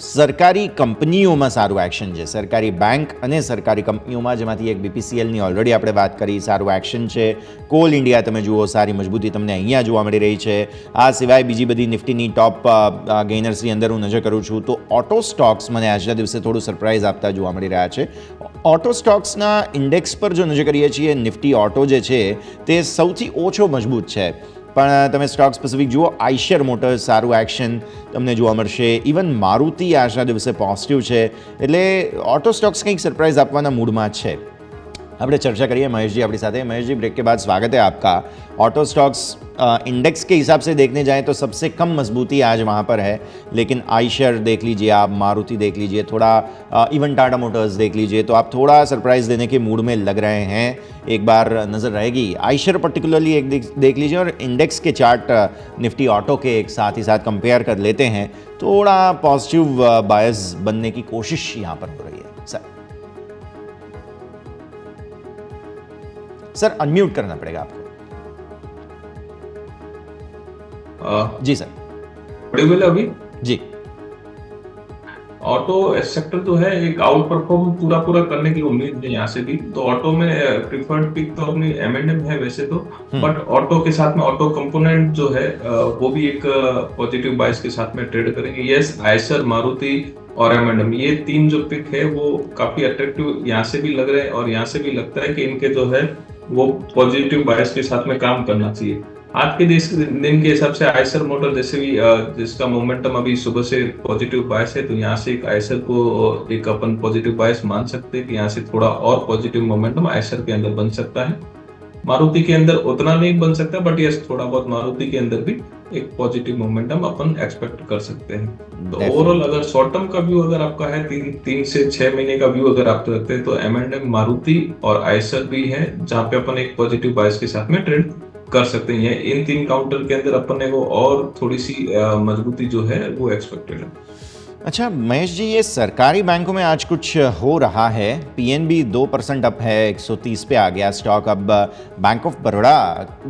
Speaker 1: સરકારી કંપનીઓમાં સારું એક્શન છે. સરકારી બેંક અને સરકારી કંપનીઓમાં, જેમાંથી એક બીપીસીએલની ઓલરેડી આપણે વાત કરી, સારું એક્શન છે. કોલ ઇન્ડિયા તમે જુઓ, સારી મજબૂતી તમને અહીંયા જોવા મળી રહી છે. આ સિવાય બીજી બધી નિફ્ટીની ટોપ ગેઇનર્સની અંદર હું નજર કરું છું તો ઓટો સ્ટોક્સ મને આજના દિવસે થોડું સરપ્રાઇઝ આપતા જોવા મળી રહ્યા છે. ઓટો સ્ટોક્સના ઇન્ડેક્સ પર જો નજર કરીએ છીએ, નિફ્ટી ઓટો જે છે તે સૌથી ઓછો મજબૂત છે. પણ તમે સ્ટોક સ્પેસિફિક જુઓ, આઈશર મોટર્સ સારું એક્શન તમને જોવા મળશે. ઇવન મારુતિ આજના દિવસે પોઝિટિવ છે. એટલે ઓટો સ્ટોક્સ કંઈક સરપ્રાઇઝ આપવાના મૂડમાં છે. આપણે चर्चा करिए महेश जी अपनी साथ. महेश जी, ब्रेक के बाद स्वागत है आपका. ऑटो स्टॉक्स इंडेक्स के हिसाब से देखने जाएं तो सबसे कम मजबूती आज वहाँ पर है, लेकिन आइशर देख लीजिए आप, मारुति देख लीजिए, थोड़ा इवन टाटा मोटर्स देख लीजिए, तो आप थोड़ा सरप्राइज देने के मूड में लग रहे हैं. एक बार नज़र रहेगी. आइशर पर्टिकुलरली एक देख लीजिए और इंडेक्स के चार्ट निफ्टी ऑटो के एक साथ ही साथ कंपेयर कर लेते हैं. थोड़ा पॉजिटिव बायस बनने की कोशिश यहाँ पर हो रही है. सर अनम्यूट करना पड़ेगा आपको. जी सर.
Speaker 3: ऑडिबल अभी?
Speaker 1: जी.
Speaker 3: ऑटो सेक्टर तो है एक आउट परफॉर्म पूरा करने की उम्मीद है यहाँ से भी. तो ऑटो में प्रिफर्ड पिक तो अपनी M&M है वैसे तो, बट ऑटो के साथ में ऑटो कंपोनेंट जो है वो भी एक पॉजिटिव बायस के साथ में ट्रेड करेंगे. यस, आयशर, मारुति और M&M, ये तीन जो पिक है वो काफी अट्रैक्टिव यहाँ से भी लग रहे हैं और यहाँ से भी लगता है कि इनके जो है वो पॉजिटिव बायस के साथ में काम करना चाहिए. आज के दिन के हिसाब से आयशर मोटर जैसे भी जिसका मोमेंटम अभी सुबह से पॉजिटिव बायस है, तो यहाँ से एक आयशर को एक अपन पॉजिटिव बायस मान सकते हैं कि यहाँ से थोड़ा और पॉजिटिव मोमेंटम आयशर के अंदर बन सकता है. मारुति के अंदर उतना नहीं बन सकता, बट यस थोड़ा बहुत मारुति के अंदर भी एक पॉजिटिव मोमेंटम अपन एक्सपेक्ट कर सकते हैं. तो ओवरऑल अगर शॉर्ट टर्म का व्यू अगर आपका है 3 से 6 महीने का व्यू अगर आप रखते हैं, तो M&M, मारुति और आयशर भी है जहाँ पे अपन एक पॉजिटिव बायस के साथ में ट्रेड कर सकते हैं. इन 3 काउंटर के अंदर अपन ने वो और थोड़ी सी मजबूती जो है वो एक्सपेक्टेड है.
Speaker 1: अच्छा महेश जी, ये सरकारी बैंकों में आज कुछ हो रहा है. पीएनबी 2% अप है, 130 पे आ गया स्टॉक. अब बैंक ऑफ बड़ौदा,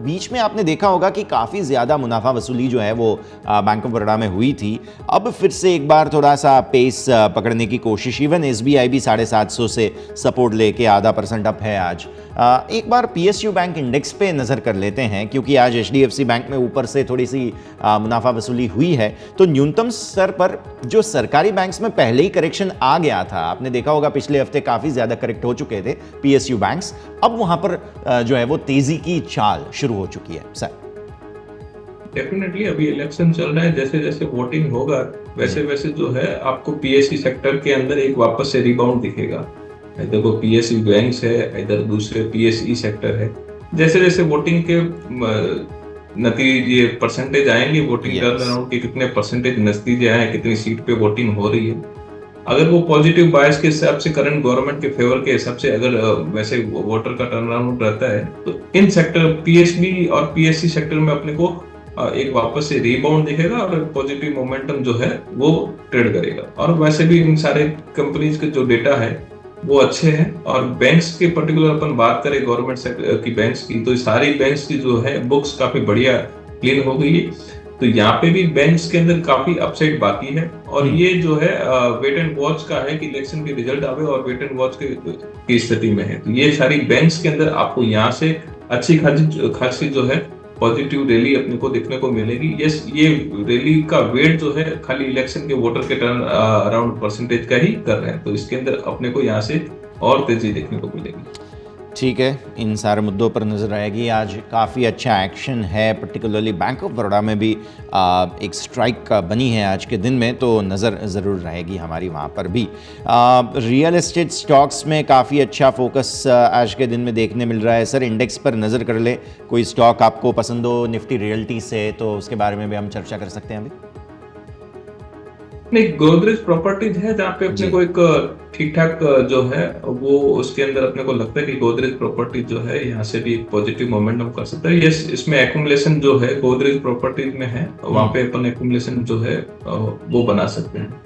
Speaker 1: बीच में आपने देखा होगा कि काफ़ी ज़्यादा मुनाफा वसूली जो है वो बैंक ऑफ बड़ौदा में हुई थी. अब फिर से एक बार थोड़ा सा पेस पकड़ने की कोशिश. इवन एसबीआई भी 750 से सपोर्ट लेके 0.5% अप है आज. एक बार पीएसयू बैंक इंडेक्स पे नज़र कर लेते हैं, क्योंकि आज एचडीएफसी बैंक में ऊपर से थोड़ी सी मुनाफा वसूली हुई है. तो न्यूनतम स्तर पर जो सरकारी बैंक्स में पहले ही करेक्शन आ गया था, आपने देखा होगा पिछले हफ्ते काफ़ी ज़्यादा करेक्ट हो चुके थे पीएसयू बैंक्स. अब वहाँ पर जो है वो तेज़ी की चाल शुरू हो चुकी है. सर
Speaker 3: डेफिनेटली अभी इलेक्शन चल रहा है, जैसे जैसे वोटिंग होगा वैसे वैसे जो है आपको पीएससी सेक्टर के अंदर एक वापस से रिबाउंड दिखेगा. इधर को पीएससी बैंक्स है, इधर दूसरे पीएसई सेक्टर है. जैसे जैसे वोटिंग के नतीजे परसेंटेज आएंगे, वोटिंग टर्न अराउंड के कितने परसेंटेज नतीजे आए, कितनी सीट पे वोटिंग हो रही है, अगर वो पॉजिटिव बायस के हिसाब से करंट गवर्नमेंट के फेवर के हिसाब से अगर वैसे वोटर का टर्न अराउंड रहता है, तो इन सेक्टर पीएसबी और पीएससी सेक्टर में अपने को एक वापस से रीबाउंड दिखेगा और पॉजिटिव मोमेंटम जो है वो ट्रेड करेगा. और वैसे भी इन सारे कंपनीज के जो डेटा है वो अच्छे हैं. और बैंक्स के पर्टिकुलर अपन बात करें गवर्नमेंट की बैंक्स की, तो सारी बैंक्स की जो है बुक्स काफी बढ़िया क्लीन हो गई है. तो यहाँ पे भी बैंक्स के अंदर काफी अपसाइड बाकी है. और ये जो है वेट एंड वॉच का है कि इलेक्शन के रिजल्ट आवे और वेट एंड वॉच की स्थिति में है. तो ये सारी बैंक्स के अंदर आपको यहाँ से अच्छी खासी जो है पॉजिटिव रैली अपने को देखने को मिलेगी. यस, ये रैली का वेट जो है खाली इलेक्शन के वोटर के टर्न अराउंड परसेंटेज का ही कर रहे हैं. तो इसके अंदर अपने को यहाँ से और तेजी देखने को मिलेगी.
Speaker 1: ठीक है, इन सारे मुद्दों पर नज़र रहेगी. आज काफ़ी अच्छा एक्शन है, पर्टिकुलरली बैंक ऑफ बड़ौदा में भी एक स्ट्राइक बनी है आज के दिन में, तो नज़र ज़रूर रहेगी हमारी वहाँ पर भी. रियल एस्टेट स्टॉक्स में काफ़ी अच्छा फोकस आज के दिन में देखने मिल रहा है. सर इंडेक्स पर नज़र कर ले, कोई स्टॉक आपको पसंद हो निफ्टी रियल्टी से, तो उसके बारे में भी हम चर्चा कर सकते हैं अभी.
Speaker 3: नहीं, गोदरेज प्रॉपर्टीज है जहाँ पे अपने को एक ठीक ठाक जो है वो उसके अंदर अपने को लगता है कि गोदरेज प्रॉपर्टीज जो है यहाँ से भी एक पॉजिटिव मोमेंटम कर सकता है. यस, इसमें एक्यूमुलेशन जो है गोदरेज प्रॉपर्टीज में है, वहाँ पे अपन एक्यूमुलेशन जो है वो बना सकते हैं.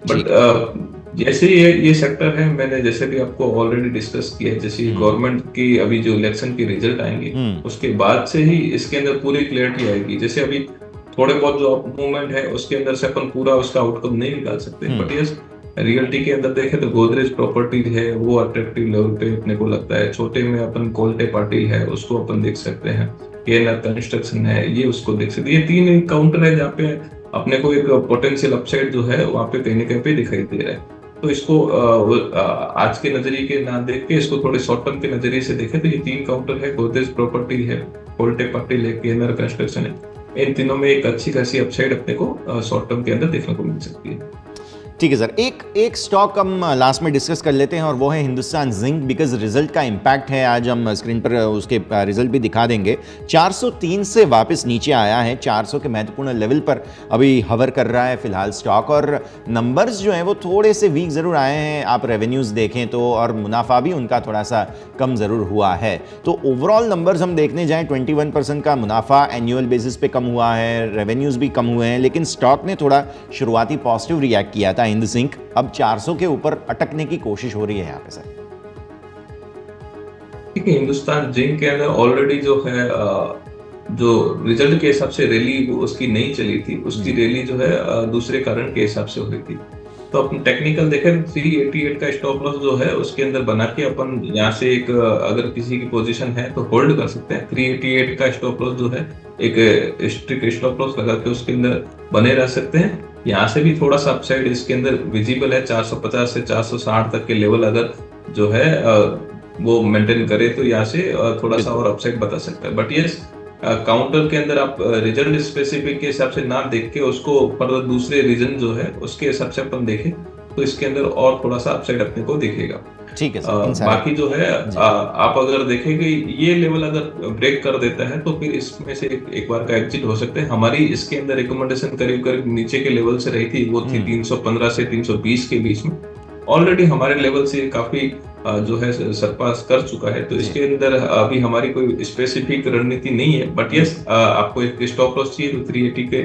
Speaker 3: बट जैसे ये सेक्टर है, मैंने जैसे भी आपको ऑलरेडी डिस्कस किया है, जैसे गवर्नमेंट की अभी जो इलेक्शन की रिजल्ट आएंगे उसके बाद से ही इसके अंदर पूरी क्लियरिटी आएगी। जैसे अभी थोड़े बहुत जो मूवमेंट है उसके अंदर से अपन पूरा उसका आउटकम नहीं निकाल सकते, बट यस रियलिटी के अंदर देखें तो गोदरेज प्रॉपर्टीज है वो अट्रैक्टिव लेवल पे अपने को लगता है। छोटे में अपन कोल्टे पाटिल है उसको अपन देख सकते हैं, केएनआर कंस्ट्रक्शन है ये उसको देख सकते हैं। ये 3 काउंटर है जहाँ पे अपने को एक पोटेंशियल अपसाइड जो है वहाँ पे कहीं ना कहीं पे दिखाई दे रहा है। तो इसको आज के नजरिए के ना देख के इसको थोड़े शॉर्ट टर्म के नजरिए से देखें तो ये 3 काउंटर है, गोदरेज प्रॉपर्टी है, कोल्टे पाटिल है, केएनआर कंस्ट्रक्शन है। इन तीनों में एक अच्छी खासी अपसाइड अपने को शॉर्ट टर्म के अंदर देखने को मिल सकती है।
Speaker 1: ठीक है सर, एक स्टॉक हम लास्ट में डिस्कस कर लेते हैं और वो है हिंदुस्तान जिंक, बिकॉज रिजल्ट का इम्पैक्ट है। आज हम स्क्रीन पर उसके रिजल्ट भी दिखा देंगे। 403 से वापस नीचे आया है, 400 के महत्वपूर्ण लेवल पर अभी हवर कर रहा है फिलहाल स्टॉक, और नंबर्स जो हैं वो थोड़े से वीक ज़रूर आए हैं आप रेवेन्यूज़ देखें तो, और मुनाफा भी उनका थोड़ा सा कम ज़रूर हुआ है। तो ओवरऑल नंबर्स हम देखने जाएँ 21% का मुनाफा एनुअल बेसिस पे कम हुआ है, रेवेन्यूज़ भी कम हुए हैं, लेकिन स्टॉक ने थोड़ा शुरुआती पॉजिटिव रिएक्ट किया था। हिंद जिंक अब 400 के ऊपर अटकने की कोशिश हो रही है यहाँ पे सर।
Speaker 3: ठीक है, हिंदुस्तान जिंक के अंदर ऑलरेडी जो है जो रिजल्ट के हिसाब से रैली उसकी नहीं चली थी, उसकी रैली जो है दूसरे कारण के हिसाब से हुई थी। तो अपन टेक्निकल देखें 388 का स्टॉप लॉस जो है उसके अंदर बना के अपन यहाँ से एक अगर किसी की पोजीशन है तो होल्ड कर सकते हैं। 388 का स्टॉप लॉस जो है एक स्ट्रिक्ट स्टॉप लॉस लगा के उसके अंदर बने रह सकते हैं। यहाँ से भी थोड़ा सा अपसाइड इसके अंदर विजिबल है, 450 से 460 तक के लेवल अगर जो है वो मेंटेन करे तो यहाँ से थोड़ा सा और अपसाइड बता सकता है। बट यस काउंटर के अंदर आप रिजल्ट स्पेसिफिक के हिसाब से ना देख के उसको फर्दर दूसरे रीजन जो है उसके हिसाब से अपन देखें तो इसके अंदर और थोड़ा सा अपसाइड अपने को दिखेगा।
Speaker 1: ठीक है सर,
Speaker 3: बाकी जो है आप अगर देखेंगे ये लेवल अगर ब्रेक कर देता है तो फिर इसमें से एक बार का एग्जिट हो सकता है। हमारी इसके अंदर रिकमेंडेशन करीब करीब नीचे के लेवल से रही थी, वो थी 315 से 320 के बीच में। ऑलरेडी हमारे लेवल से काफी जो है सरपास कर चुका है, तो इसके अंदर अभी हमारी कोई स्पेसिफिक रणनीति नहीं है। बट यस आपको एक स्टॉप लॉस चाहिए तो 380 के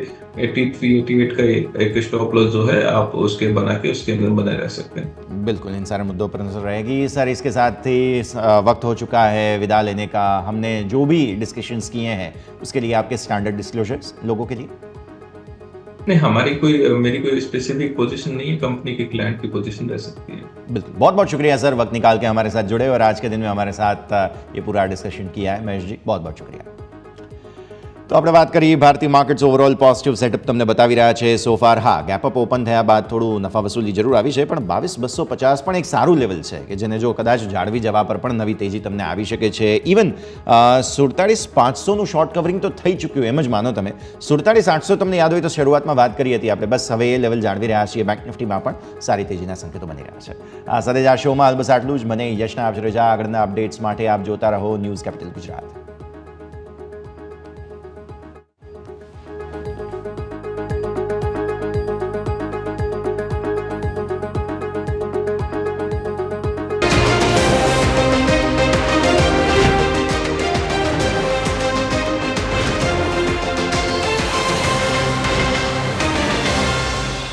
Speaker 3: 388 का एक स्टॉप लॉस जो है आप उसके बना के उसके अंदर बने रह सकते हैं।
Speaker 1: बिल्कुल, इन सारे मुद्दों पर नजर रहेगी सर। इसके साथ ही वक्त हो चुका है विदा लेने का। हमने जो भी डिस्कशंस किए हैं उसके लिए आपके स्टैंडर्ड डिस्क्लोजर्स लोगों के लिए?
Speaker 3: नहीं, मेरी कोई स्पेसिफिक पोजीशन नहीं है, कंपनी के क्लाइंट की पोजीशन रह सकती है।
Speaker 1: बिल्कुल, बहुत बहुत शुक्रिया सर वक्त निकाल के हमारे साथ जुड़े और आज के दिन में हमारे साथ ये पूरा डिस्कशन किया है। महेश जी बहुत बहुत शुक्रिया। તો આપણે વાત કરીએ ભારતીય માર્કેટ્સ ઓવરઓલ પોઝિટિવ સેટઅપ તમને બતાવી રહ્યા છે સો ફાર। હા, ગેપઅપ ઓપન થયા બાદ થોડું નફા વસૂલી જરૂર આવી છે, પણ 22,250 પણ એક સારું લેવલ છે કે જેને જો કદાચ જાળવી જવા પર પણ નવી તેજી તમને આવી શકે છે। ઇવન 47,500નું શોર્ટ કવરિંગ તો થઈ ચૂક્યું એમ જ માનો તમે। 47,800 તમને યાદ હોય તો શરૂઆતમાં વાત કરી હતી આપણે, બસ હવે એ લેવલ જાળવી રહ્યા છીએ। બેંક નિફ્ટીમાં પણ સારી તેજીના સંકેતો બની રહ્યા છે। આ સાથે જ આ શોમાં બસ આટલું જ। મને યશના આપજો રજા। આગળના અપડેટ્સ માટે આપ જોતા રહો ન્યૂઝ કેપિટલ ગુજરાત।